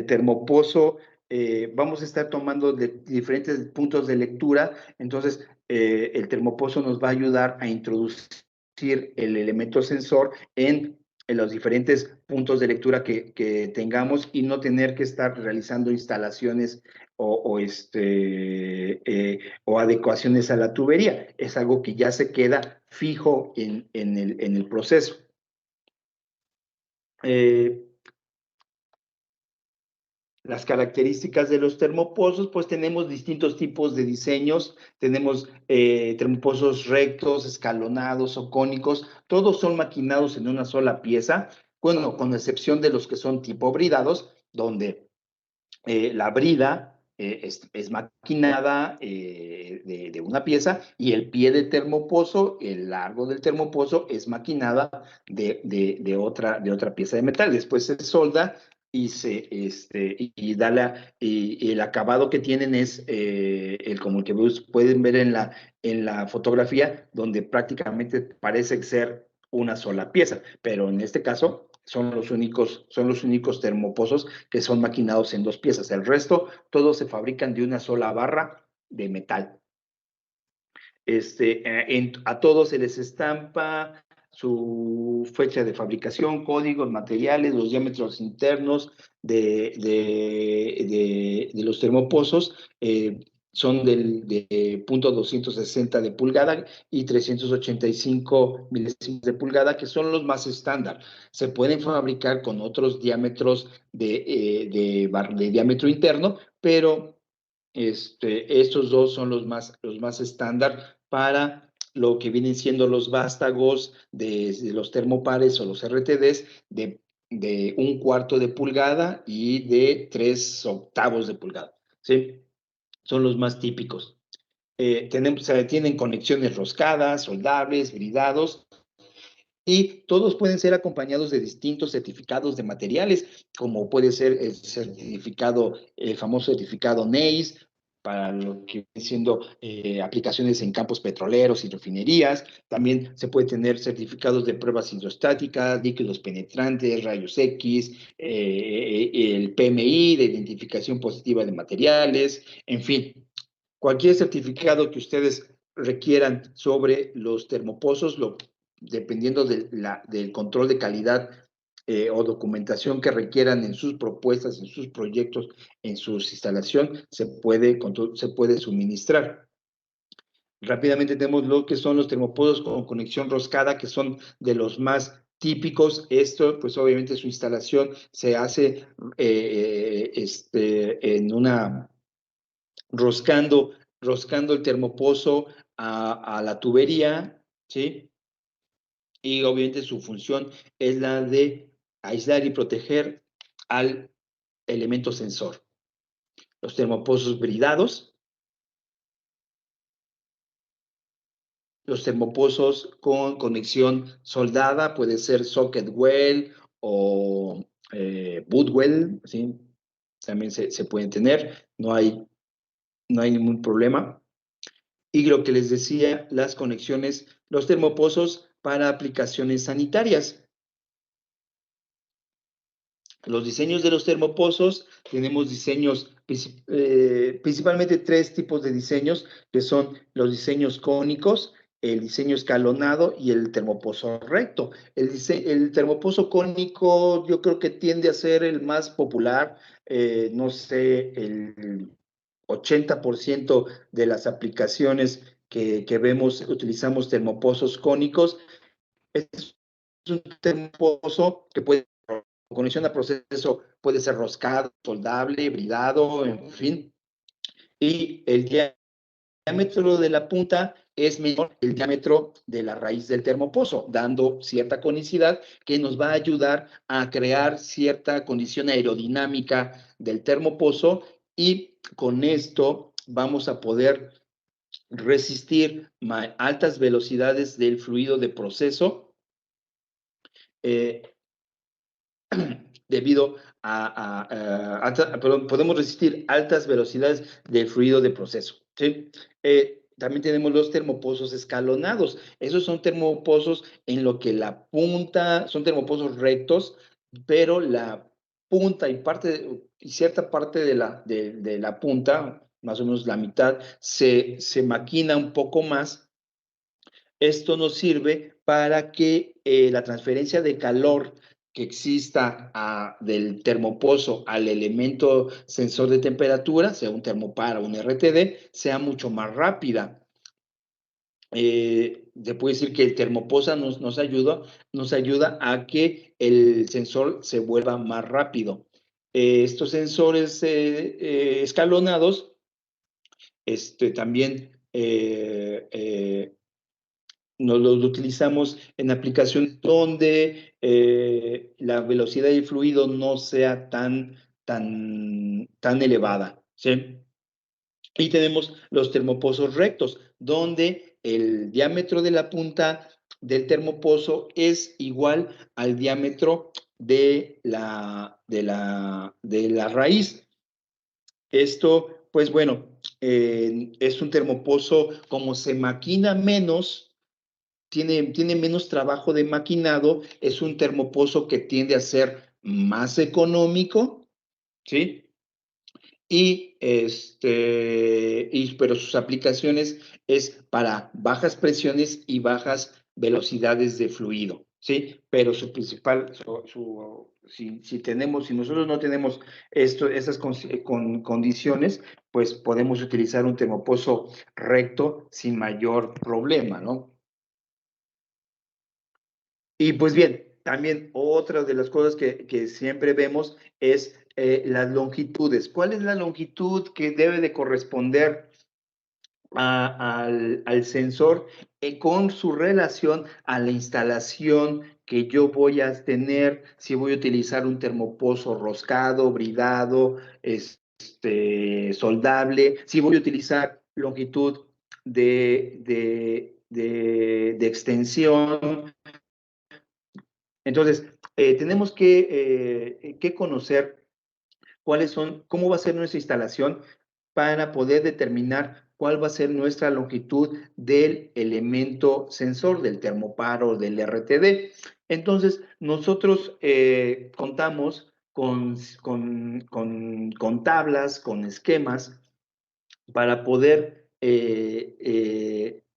termopozo, vamos a estar tomando diferentes puntos de lectura, entonces el termopozo nos va a ayudar a introducir el elemento sensor en los diferentes puntos de lectura que tengamos y no tener que estar realizando instalaciones o adecuaciones a la tubería. Es algo que ya se queda fijo en el proceso. Las características de los termopozos, pues tenemos distintos tipos de diseños, tenemos termopozos rectos, escalonados o cónicos, todos son maquinados en una sola pieza, bueno, con excepción de los que son tipo bridados, donde la brida es maquinada de una pieza y el pie de termopozo, el largo del termopozo, es maquinada de otra pieza de metal. Después se solda y y el acabado que tienen es como el que pueden ver en la fotografía, donde prácticamente parece ser una sola pieza, pero en este caso son los únicos termopozos que son maquinados en dos piezas. El resto, todos se fabrican de una sola barra de metal. A todos se les estampa su fecha de fabricación, códigos, materiales, los diámetros internos de los termopozos. Son de punto 260 de pulgada y 385 milésimos de pulgada, que son los más estándar. Se pueden fabricar con otros diámetros de diámetro interno, pero estos dos son los más estándar para lo que vienen siendo los vástagos de los termopares o los RTDs de 1/4 de pulgada y de 3/8 de pulgada, ¿sí? Son los más típicos. Tienen conexiones roscadas, soldables, bridados, y todos pueden ser acompañados de distintos certificados de materiales, como puede ser el famoso certificado NEIS, para lo que viene siendo aplicaciones en campos petroleros y refinerías. También se puede tener certificados de pruebas hidrostáticas, líquidos penetrantes, rayos X, el PMI de identificación positiva de materiales, en fin, cualquier certificado que ustedes requieran sobre los termopozos, dependiendo del control de calidad o documentación que requieran en sus propuestas, en sus proyectos, en su instalación, se puede suministrar. Rápidamente tenemos lo que son los termopozos con conexión roscada, que son de los más típicos. Esto, pues obviamente su instalación se hace en una, roscando el termopozo a la tubería, ¿sí? Y obviamente su función es la de aislar y proteger al elemento sensor. Los termopozos bridados, los termopozos con conexión soldada, puede ser socket well o boot well, ¿sí? También se pueden tener, no hay ningún problema. Y lo que les decía, las conexiones, los termopozos para aplicaciones sanitarias. Los diseños de los termopozos, tenemos diseños, principalmente tres tipos de diseños, que son los diseños cónicos, el diseño escalonado y el termopozo recto. El termopozo cónico yo creo que tiende a ser el más popular, no sé, el 80% de las aplicaciones que vemos utilizamos termopozos cónicos. Es un termopozo que puede, con conexión a proceso, puede ser roscado, soldable, bridado, en fin. Y el diámetro de la punta es menor que el diámetro de la raíz del termopozo, dando cierta conicidad que nos va a ayudar a crear cierta condición aerodinámica del termopozo, y con esto vamos a poder resistir altas velocidades del fluido de proceso, eh, debido perdón, podemos resistir altas velocidades del fluido de proceso, ¿sí? También tenemos los termopozos escalonados. Esos son termopozos en lo que la punta, son termopozos rectos, pero la punta y cierta parte de la punta, más o menos la mitad, se maquina un poco más. Esto nos sirve para que la transferencia de calor que exista del termopozo al elemento sensor de temperatura, sea un termopar o un RTD, sea mucho más rápida. Te puedo decir que el termopoza nos ayuda a que el sensor se vuelva más rápido. Estos sensores escalonados también nos los utilizamos en aplicaciones donde la velocidad del fluido no sea tan elevada, ¿sí? Y tenemos los termopozos rectos, donde el diámetro de la punta del termopozo es igual al diámetro de la raíz. Esto, pues bueno, es un termopozo, como se maquina menos, tiene menos trabajo de maquinado, es un termopozo que tiende a ser más económico, ¿sí? Pero sus aplicaciones es para bajas presiones y bajas velocidades de fluido, ¿sí? Pero su principal, si nosotros no tenemos esas condiciones, pues podemos utilizar un termopozo recto sin mayor problema, ¿no? Y pues bien, también otra de las cosas que siempre vemos es las longitudes. ¿Cuál es la longitud que debe de corresponder al sensor con su relación a la instalación que yo voy a tener? Si voy a utilizar un termopozo roscado, bridado, soldable, si voy a utilizar longitud de extensión. Entonces, tenemos que conocer cómo va a ser nuestra instalación para poder determinar cuál va a ser nuestra longitud del elemento sensor, del termoparo, del RTD. Entonces, nosotros contamos con tablas, con esquemas, para poder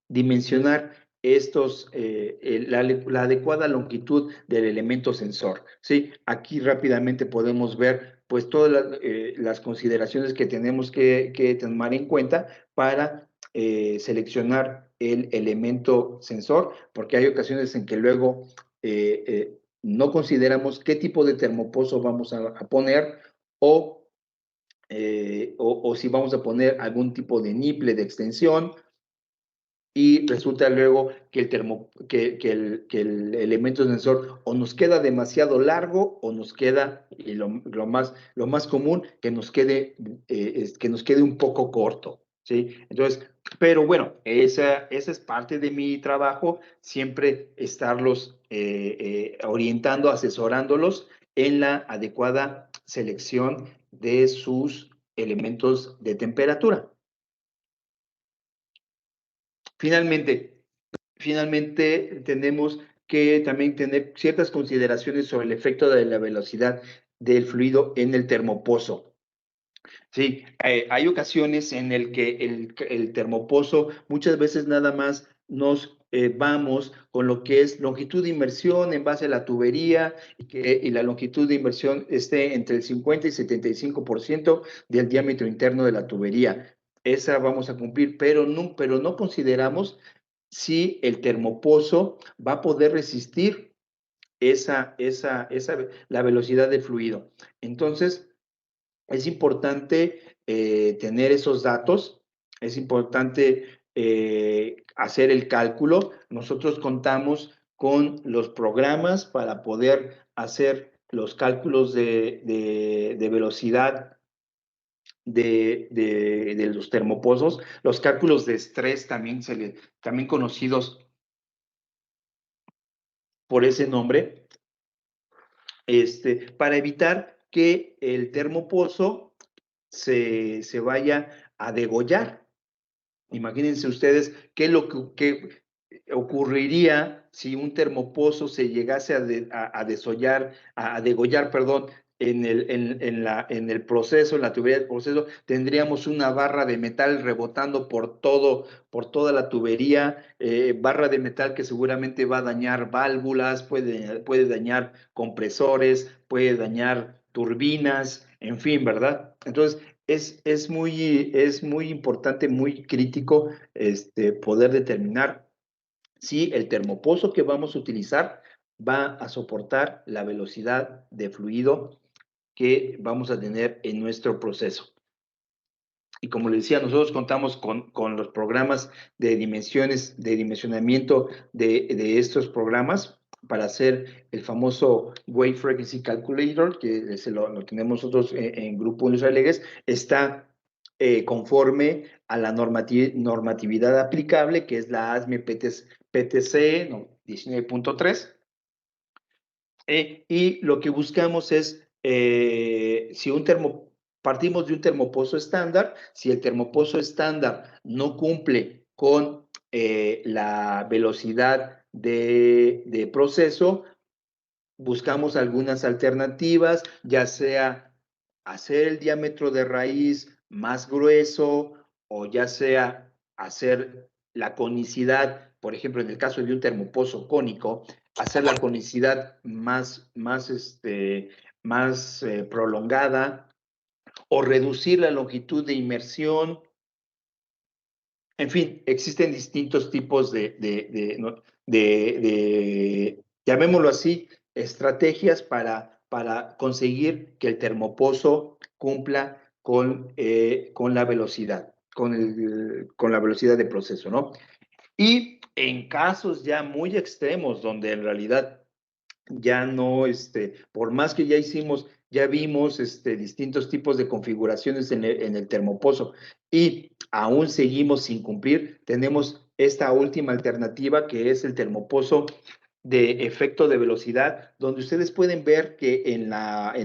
dimensionar la adecuada longitud del elemento sensor, ¿sí? Aquí rápidamente podemos ver pues todas las consideraciones que tenemos que tomar en cuenta para seleccionar el elemento sensor, porque hay ocasiones en que luego no consideramos qué tipo de termopozo vamos a poner o si vamos a poner algún tipo de niple de extensión y resulta luego que el elemento sensor o nos queda demasiado largo o nos queda, y lo más común, que nos quede un poco corto, ¿sí? Entonces, pero bueno, esa es parte de mi trabajo, siempre estarlos orientando, asesorándolos en la adecuada selección de sus elementos de temperatura. Finalmente, tenemos que también tener ciertas consideraciones sobre el efecto de la velocidad del fluido en el termopozo. Sí, hay ocasiones en el que el termopozo muchas veces nada más nos vamos con lo que es longitud de inmersión en base a la tubería y la longitud de inmersión esté entre el 50 y 75% del diámetro interno de la tubería. Esa vamos a cumplir, pero no consideramos si el termopozo va a poder resistir la velocidad de fluido. Entonces, es importante tener esos datos, es importante hacer el cálculo. Nosotros contamos con los programas para poder hacer los cálculos de velocidad de los termopozos, los cálculos de estrés también conocidos por ese nombre, para evitar que el termopozo se vaya a degollar. Imagínense ustedes qué es lo que ocurriría si un termopozo se llegase a degollar, perdón, en el proceso, en la tubería del proceso, tendríamos una barra de metal rebotando por toda la tubería, barra de metal que seguramente va a dañar válvulas, puede dañar compresores, puede dañar turbinas, en fin, ¿verdad? Entonces, es muy importante, muy crítico poder determinar si el termopozo que vamos a utilizar va a soportar la velocidad de fluido que vamos a tener en nuestro proceso. Y como les decía, nosotros contamos con los programas de dimensionamiento de estos programas para hacer el famoso Wave Frequency Calculator, que lo tenemos nosotros en Grupo Industrial Legues, está conforme a la normatividad aplicable, que es la ASME PTC no, 19.3. Y lo que buscamos es, si partimos de un termopozo estándar, si el termopozo estándar no cumple con la velocidad de proceso, buscamos algunas alternativas, ya sea hacer el diámetro de raíz más grueso o ya sea hacer la conicidad, por ejemplo, en el caso de un termopozo cónico, hacer la conicidad más prolongada o reducir la longitud de inmersión. En fin, existen distintos tipos llamémoslo así, estrategias para conseguir que el termopozo cumpla con la velocidad, con la velocidad de proceso, ¿no? Y en casos ya muy extremos, donde en realidad ya no, por más que ya vimos distintos tipos de configuraciones en el termopozo y aún seguimos sin cumplir, tenemos esta última alternativa que es el termopozo de efecto de velocidad, donde ustedes pueden ver que en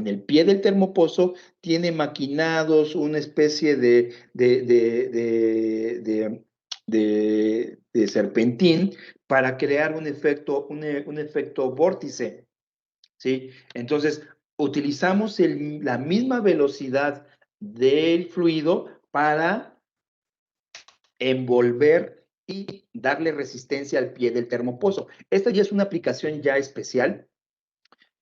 el pie del termopozo tiene maquinados una especie de serpentín para crear un efecto vórtice, ¿sí? Entonces, utilizamos la misma velocidad del fluido para envolver y darle resistencia al pie del termopozo. Esta ya es una aplicación ya especial.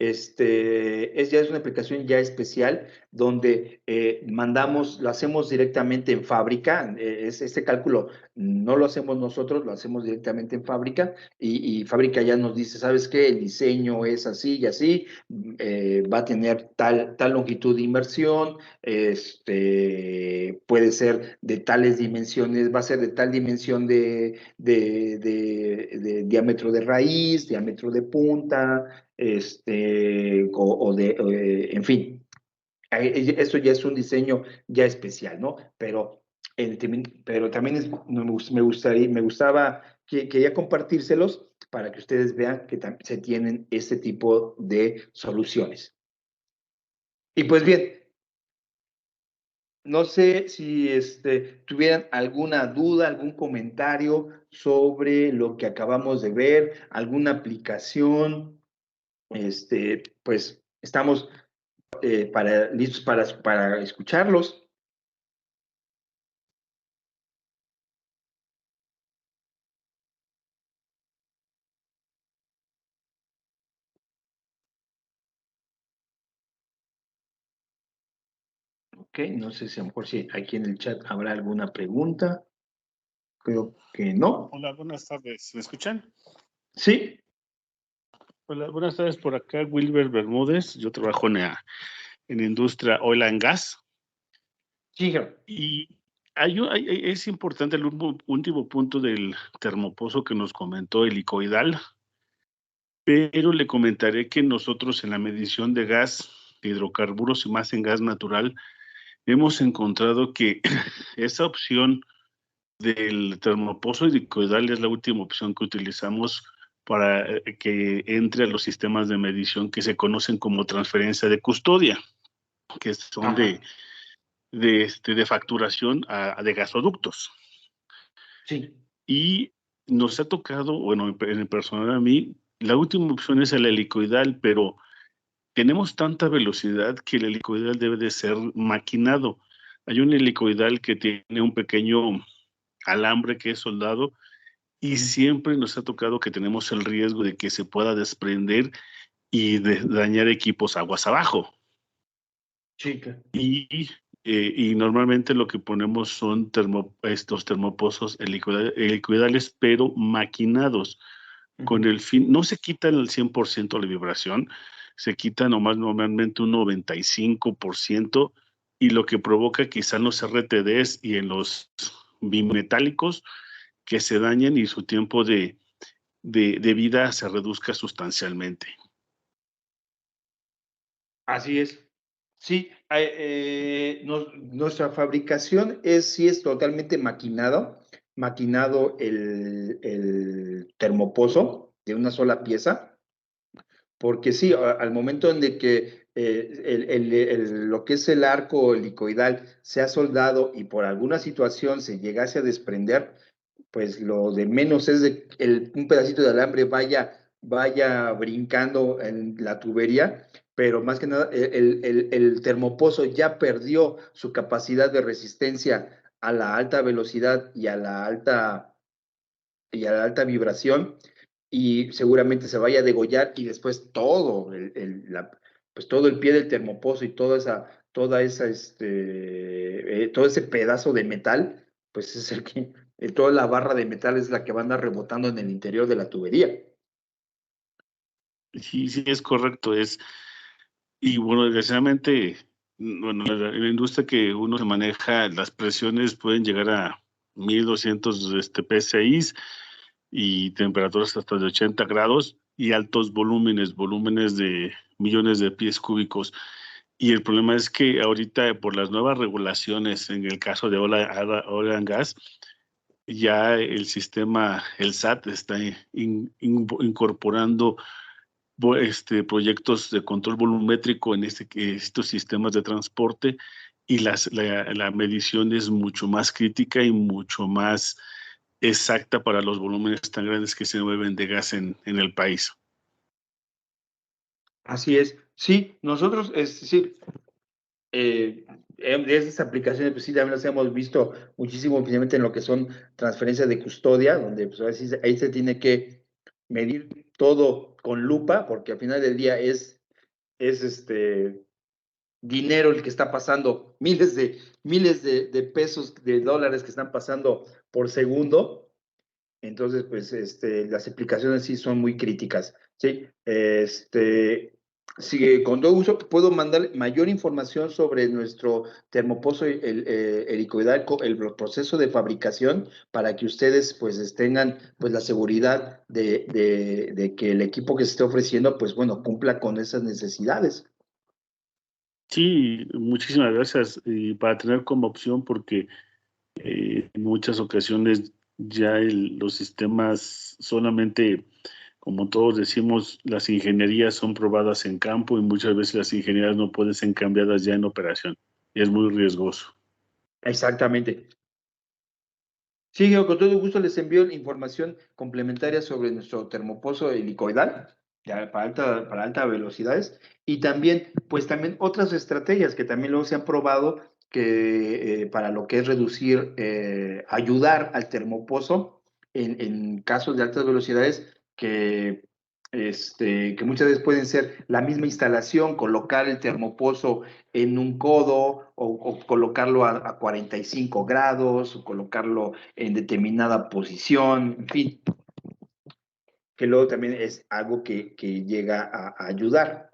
ya es una aplicación ya especial donde lo hacemos directamente en fábrica. Este cálculo no lo hacemos nosotros, lo hacemos directamente en fábrica y fábrica ya nos dice, ¿sabes qué? El diseño es así y así, va a tener tal longitud de inmersión, puede ser de tales dimensiones, va a ser de tal dimensión de diámetro de raíz, diámetro de punta, en fin, eso ya es un diseño ya especial, ¿no? Pero también me gustaba, quería compartírselos para que ustedes vean que se tienen este tipo de soluciones. Y pues bien, no sé si tuvieran alguna duda, algún comentario sobre lo que acabamos de ver, alguna aplicación, pues estamos listos para escucharlos. Ok, no sé si a lo mejor si aquí en el chat habrá alguna pregunta. Creo que no. Hola, buenas tardes. ¿Me escuchan? Sí. Hola, buenas tardes. Por acá, Wilber Bermúdez. Yo trabajo en industria oil and gas. Sí. Y es importante el último punto del termopozo que nos comentó helicoidal, pero le comentaré que nosotros en la medición de gas, de hidrocarburos y más en gas natural, hemos encontrado que esa opción del termopozo helicoidal es la última opción que utilizamos para que entre a los sistemas de medición que se conocen como transferencia de custodia, que son de facturación de gasoductos. Sí. Y nos ha tocado, bueno, en el personal a mí, la última opción es el helicoidal, pero tenemos tanta velocidad que el helicoidal debe de ser maquinado. Hay un helicoidal que tiene un pequeño alambre que es soldado y siempre nos ha tocado que tenemos el riesgo de que se pueda desprender y dañar equipos aguas abajo. Sí, claro. Y normalmente lo que ponemos son estos termopozos helicoidales, pero maquinados, con el fin, no se quitan el 100% la vibración, se quita nomás normalmente un 95%, y lo que provoca quizá en los RTDs y en los bimetálicos que se dañen y su tiempo de vida se reduzca sustancialmente. Así es. Sí, nuestra fabricación sí es totalmente maquinado el termopozo de una sola pieza, porque sí, al momento en de que lo que es el arco helicoidal sea soldado y por alguna situación se llegase a desprender, pues lo de menos es un pedacito de alambre vaya brincando en la tubería, pero más que nada el termopozo ya perdió su capacidad de resistencia a la alta velocidad y a la alta vibración, y seguramente se vaya a degollar y después pues todo el pie del termopozo y todo ese pedazo de metal, pues es toda la barra de metal es la que va a andar rebotando en el interior de la tubería. Sí, sí, es correcto. Y bueno, desgraciadamente, bueno, la industria que uno se maneja, las presiones pueden llegar a 1200 PSI y temperaturas hasta de 80 grados y altos volúmenes de millones de pies cúbicos. Y el problema es que ahorita por las nuevas regulaciones, en el caso de oil and gas, ya el sistema, el SAT, está incorporando proyectos de control volumétrico en estos sistemas de transporte, y la medición es mucho más crítica y mucho más exacta para los volúmenes tan grandes que se mueven de gas en el país. Así es. Sí, nosotros, es decir, de esas aplicaciones, pues sí, también las hemos visto muchísimo, especialmente en lo que son transferencias de custodia, donde pues, ahí se tiene que medir todo con lupa, porque al final del día es dinero el que está pasando, miles de pesos, de dólares que están pasando por segundo. Entonces, pues, las explicaciones sí son muy críticas, ¿sí? Sí, con todo gusto puedo mandar mayor información sobre nuestro termopozo helicoidal, el proceso de fabricación, para que ustedes, pues, tengan, pues, la seguridad de que el equipo que se esté ofreciendo, pues, bueno, cumpla con esas necesidades. Sí, muchísimas gracias. Y para tener como opción, porque en muchas ocasiones ya los sistemas solamente, como todos decimos, las ingenierías son probadas en campo y muchas veces las ingenierías no pueden ser cambiadas ya en operación. Y es muy riesgoso. Exactamente. Sí, yo con todo gusto les envío información complementaria sobre nuestro termopozo helicoidal ya para alta velocidades, y también, pues también otras estrategias que también luego se han probado que para lo que es reducir, ayudar al termopozo en casos de altas velocidades que, que muchas veces pueden ser la misma instalación, colocar el termopozo en un codo o colocarlo a 45 grados o colocarlo en determinada posición, en fin, que luego también es algo que llega a ayudar.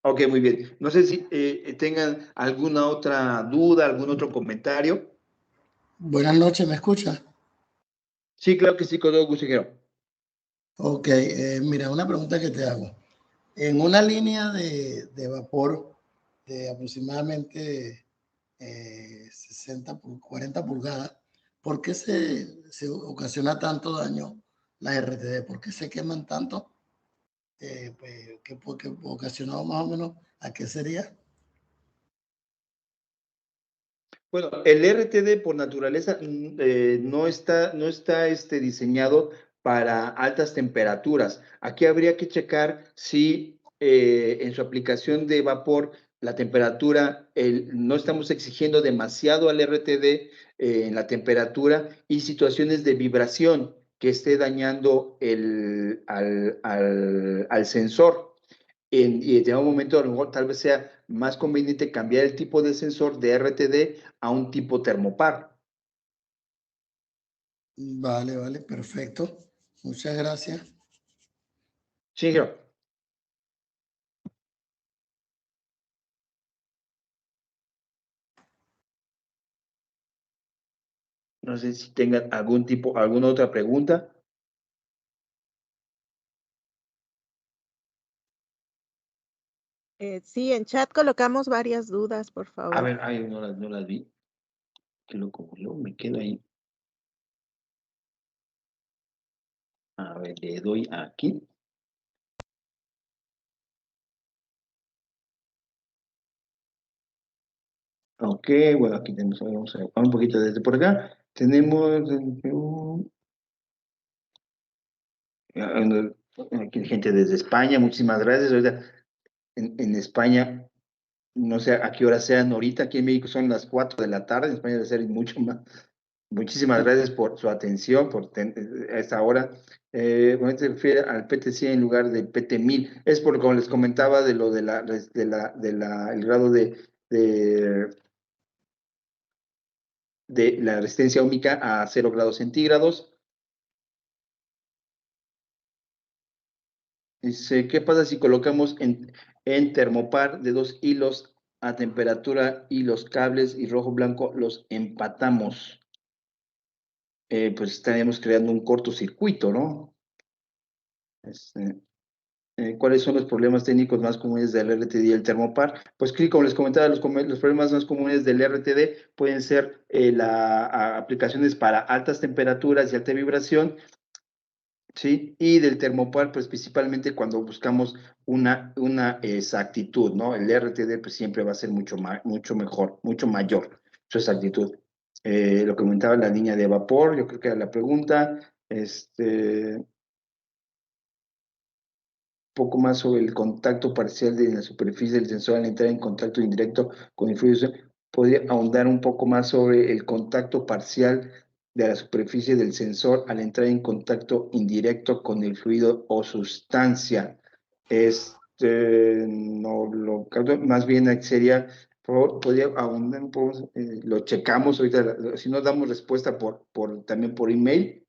Ok, muy bien. No sé si tengan alguna otra duda, algún otro comentario. Buenas noches, ¿me escucha? Sí, claro que sí, con todo gusto, ingeniero. Ok, mira, una pregunta que te hago. En una línea de vapor de aproximadamente 60 por 40 pulgadas, ¿por qué se ocasiona tanto daño la RTD? ¿Por qué se queman tanto? Pues, ¿qué ocasionado más o menos a qué sería? Bueno, el RTD por naturaleza no está diseñado para altas temperaturas. Aquí habría que checar si en su aplicación de vapor la temperatura, no estamos exigiendo demasiado al RTD en la temperatura y situaciones de vibración que esté dañando al sensor y en un momento a lo mejor tal vez sea más conveniente cambiar el tipo de sensor de RTD a un tipo termopar. Vale, vale, perfecto. Muchas gracias. Sí, yo. No sé si tengan alguna otra pregunta. Sí, en chat colocamos varias dudas, por A favor. ver, ay, no las vi. Qué loco, yo me quedo ahí. A ver, le doy aquí. Ok, bueno, aquí tenemos, vamos a ver un poquito desde por acá. Tenemos aquí gente desde España, muchísimas gracias. Ahorita en España, no sé a qué hora sean ahorita, aquí en México son las 4 de la tarde, en España debe ser mucho más. Muchísimas gracias por su atención a esta hora. Bueno, se refiere al PT100 en lugar del PT1000. Es por como les comentaba de lo el grado de la resistencia óhmica a 0 grados centígrados. Dice, ¿qué pasa si colocamos en termopar de 2 hilos a temperatura y los cables y rojo-blanco los empatamos? Pues estaríamos creando un cortocircuito, ¿no? ¿Cuáles son los problemas técnicos más comunes del RTD y el termopar? Pues como les comentaba, los problemas más comunes del RTD pueden ser aplicaciones para altas temperaturas y alta vibración, ¿sí? Y del termopar, pues principalmente cuando buscamos una exactitud, ¿no? El RTD pues siempre va a ser mucho mejor, mucho mayor su exactitud. Lo que comentaba la línea de vapor, yo creo que era la pregunta. Poco más sobre el contacto parcial de la superficie del sensor al entrar en contacto indirecto con el fluido. ¿Podría ahondar un poco más sobre el contacto parcial de la superficie del sensor al entrar en contacto indirecto con el fluido o sustancia. No lo más bien sería, podría ahondar un poco, lo checamos ahorita, si no damos respuesta también por email.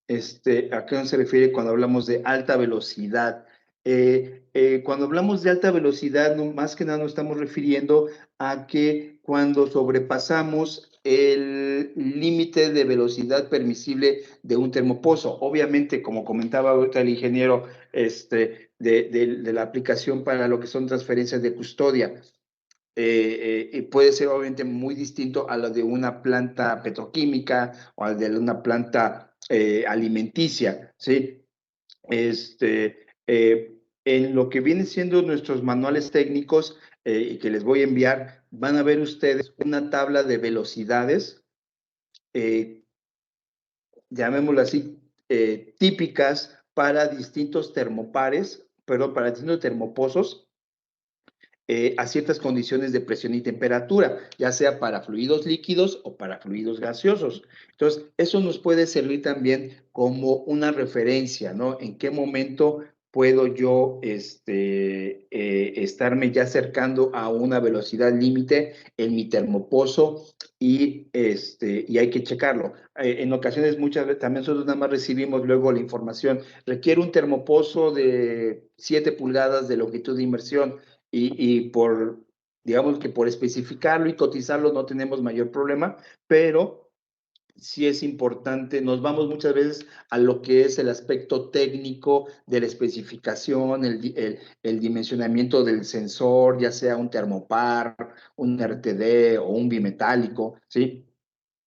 ¿A qué se refiere cuando hablamos de alta velocidad? Cuando hablamos de alta velocidad, más que nada nos estamos refiriendo a que cuando sobrepasamos el límite de velocidad permisible de un termopozo. Obviamente, como comentaba ahorita el ingeniero, de la aplicación para lo que son transferencias de custodia. Puede ser obviamente muy distinto a lo de una planta petroquímica o al de una planta alimenticia, ¿sí? En lo que vienen siendo nuestros manuales técnicos y que les voy a enviar, van a ver ustedes una tabla de velocidades, llamémoslo así, típicas para distintos termopares, perdón, para distintos termopozos, a ciertas condiciones de presión y temperatura, ya sea para fluidos líquidos o para fluidos gaseosos. Entonces, eso nos puede servir también como una referencia, ¿no? En qué momento puedo yo estarme ya acercando a una velocidad límite en mi termopozo y hay que checarlo. En ocasiones, muchas veces, también nosotros nada más recibimos luego la información, requiere un termopozo de 7 pulgadas de longitud de inmersión, y digamos que por especificarlo y cotizarlo no tenemos mayor problema, pero sí es importante, nos vamos muchas veces a lo que es el aspecto técnico de la especificación, el dimensionamiento del sensor, ya sea un termopar, un RTD o un bimetálico, ¿sí?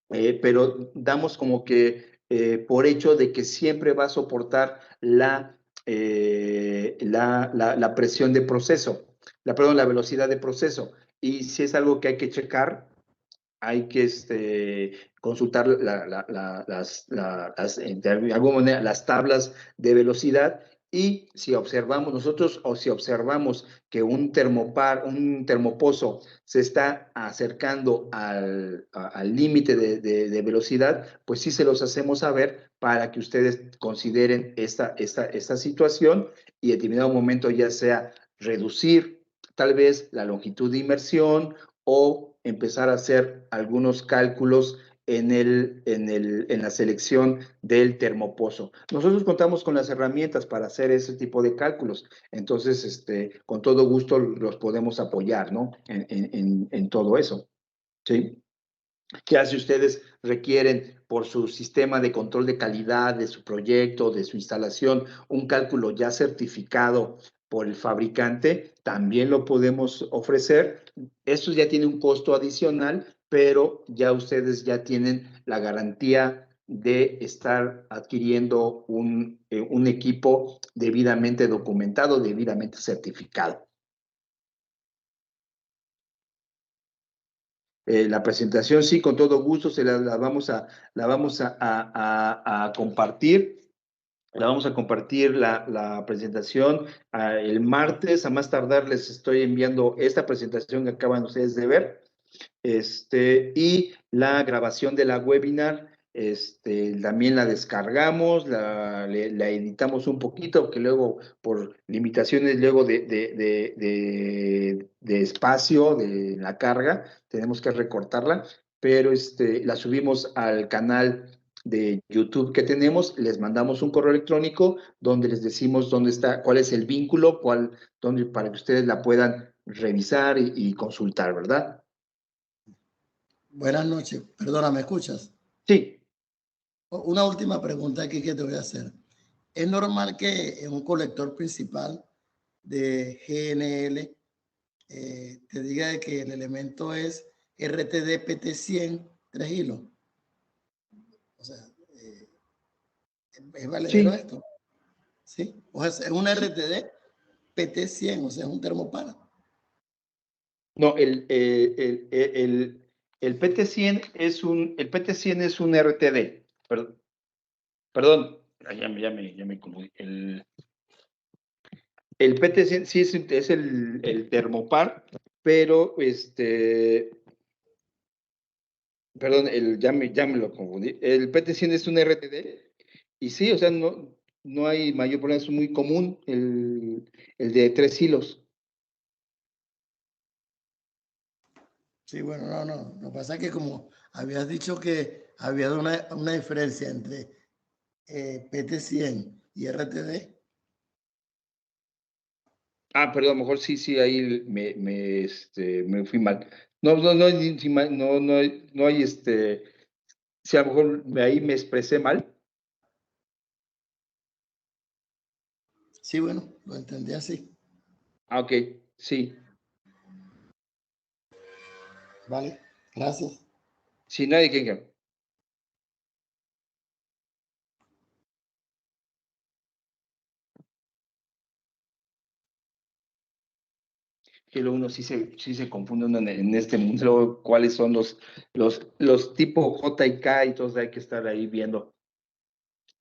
Pero damos como que por hecho de que siempre va a soportar la presión de proceso, la velocidad de proceso. Y si es algo que hay que checar, hay que consultar de alguna manera las tablas de velocidad, y si observamos nosotros o si observamos que un termopozo se está acercando al límite de velocidad, pues sí se los hacemos saber para que ustedes consideren esta situación y en determinado momento ya sea reducir tal vez la longitud de inmersión o empezar a hacer algunos cálculos en la selección del termopozo. Nosotros contamos con las herramientas para hacer ese tipo de cálculos, entonces con todo gusto los podemos apoyar, ¿no? En todo eso, ¿sí? Ya si ustedes requieren por su sistema de control de calidad de su proyecto, de su instalación, un cálculo ya certificado por el fabricante, también lo podemos ofrecer. Esto ya tiene un costo adicional, pero ya ustedes ya tienen la garantía de estar adquiriendo un equipo debidamente documentado, debidamente certificado. La presentación, sí, con todo gusto, la vamos a compartir. La vamos a compartir la presentación el martes. A más tardar les estoy enviando esta presentación que acaban ustedes de ver. Y la grabación de la webinar, también la descargamos, la editamos un poquito, porque luego por limitaciones luego de espacio, de la carga, tenemos que recortarla, pero la subimos al canal de YouTube que tenemos, les mandamos un correo electrónico donde les decimos dónde está, cuál es el vínculo, para que ustedes la puedan revisar y consultar, ¿verdad? Buenas noches. Perdona, ¿me escuchas? Sí. Una última pregunta aquí que te voy a hacer. ¿Es normal que en un colector principal de GNL te diga que el elemento es RTD PT100 3 hilos? O sea, ¿es valedero Sí. esto? ¿Sí? O sea, es un RTD PT100, o sea, es un termopar. No, el PT100 el PT100 es un RTD. Perdón, ya me confundí. El PT100 sí es el termopar, pero Perdón, ya me lo confundí. El PT100 es un RTD y sí, o sea, no hay mayor problema, es muy común el de 3 hilos. Sí, bueno, no. Lo que pasa es que como habías dicho que había una diferencia entre PT100 y RTD. Ah, perdón, a lo mejor sí, ahí me fui mal. No, no hay, si a lo mejor ahí me expresé mal. Sí, bueno, lo entendí así. Ah, ok, sí. Vale, gracias. Sí, nadie que. Que luego uno sí se confunde uno en este mundo, luego cuáles son los tipo J y K, y todos hay que estar ahí viendo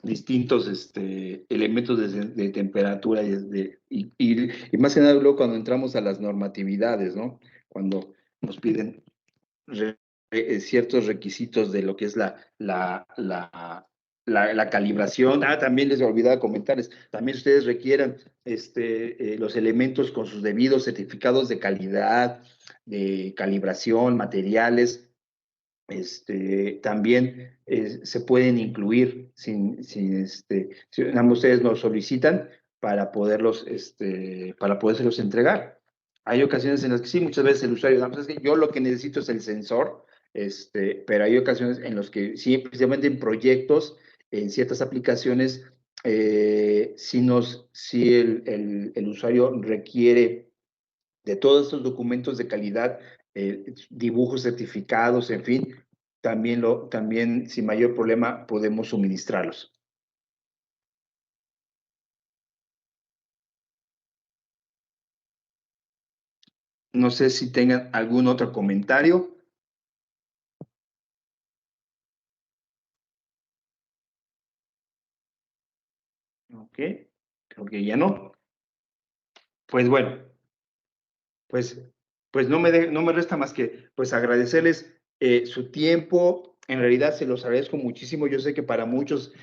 distintos elementos de temperatura y más que nada luego cuando entramos a las normatividades, ¿no? Cuando nos piden ciertos requisitos de lo que es la calibración. También les olvidaba comentarles, también ustedes requieran los elementos con sus debidos certificados de calidad, de calibración, materiales, también se pueden incluir si ustedes nos solicitan para podérselos entregar. Hay ocasiones en las que sí, muchas veces el usuario, es que yo lo que necesito es el sensor, pero hay ocasiones en las que sí, precisamente en proyectos, en ciertas aplicaciones, si el usuario requiere de todos estos documentos de calidad, dibujos certificados, en fin, también sin mayor problema podemos suministrarlos. No sé si tengan algún otro comentario. Ok, creo que ya no. Pues bueno, pues no me resta más que pues agradecerles su tiempo. En realidad se los agradezco muchísimo. Yo sé que para muchos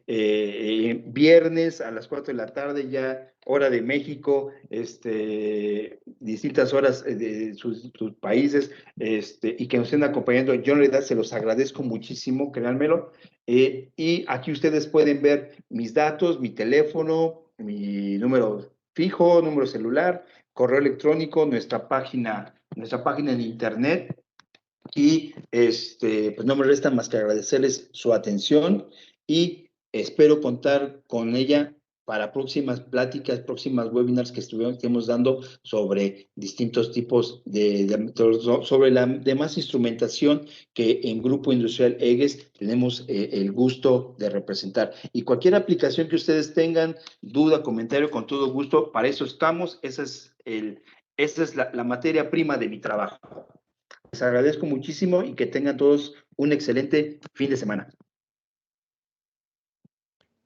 viernes a las 4 de la tarde, ya hora de México, distintas horas de sus países, y que nos estén acompañando, yo en realidad se los agradezco muchísimo, créanmelo. Y aquí ustedes pueden ver mis datos, mi teléfono, mi número fijo, número celular, correo electrónico, nuestra página en internet. Y pues no me resta más que agradecerles su atención y espero contar con ella para próximas pláticas, próximas webinars que estemos dando sobre distintos tipos sobre la demás instrumentación que en Grupo Industrial EGES tenemos el gusto de representar. Y cualquier aplicación que ustedes tengan, duda, comentario, con todo gusto, para eso estamos. Esa es la materia prima de mi trabajo. Les agradezco muchísimo y que tengan todos un excelente fin de semana.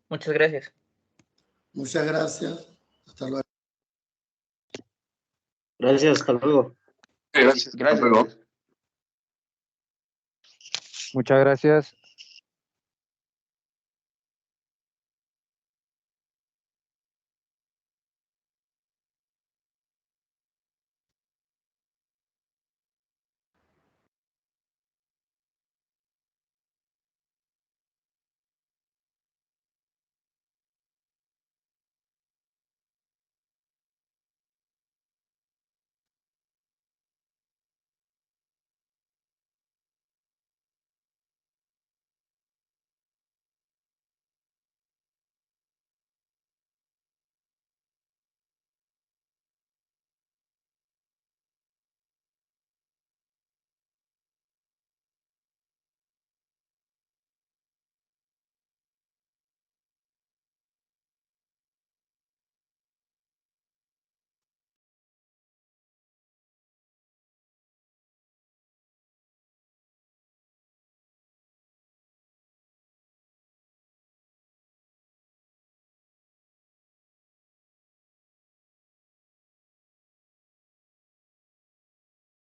Muchas gracias. Muchas gracias. Hasta luego. Gracias, hasta luego. Gracias. Muchas gracias.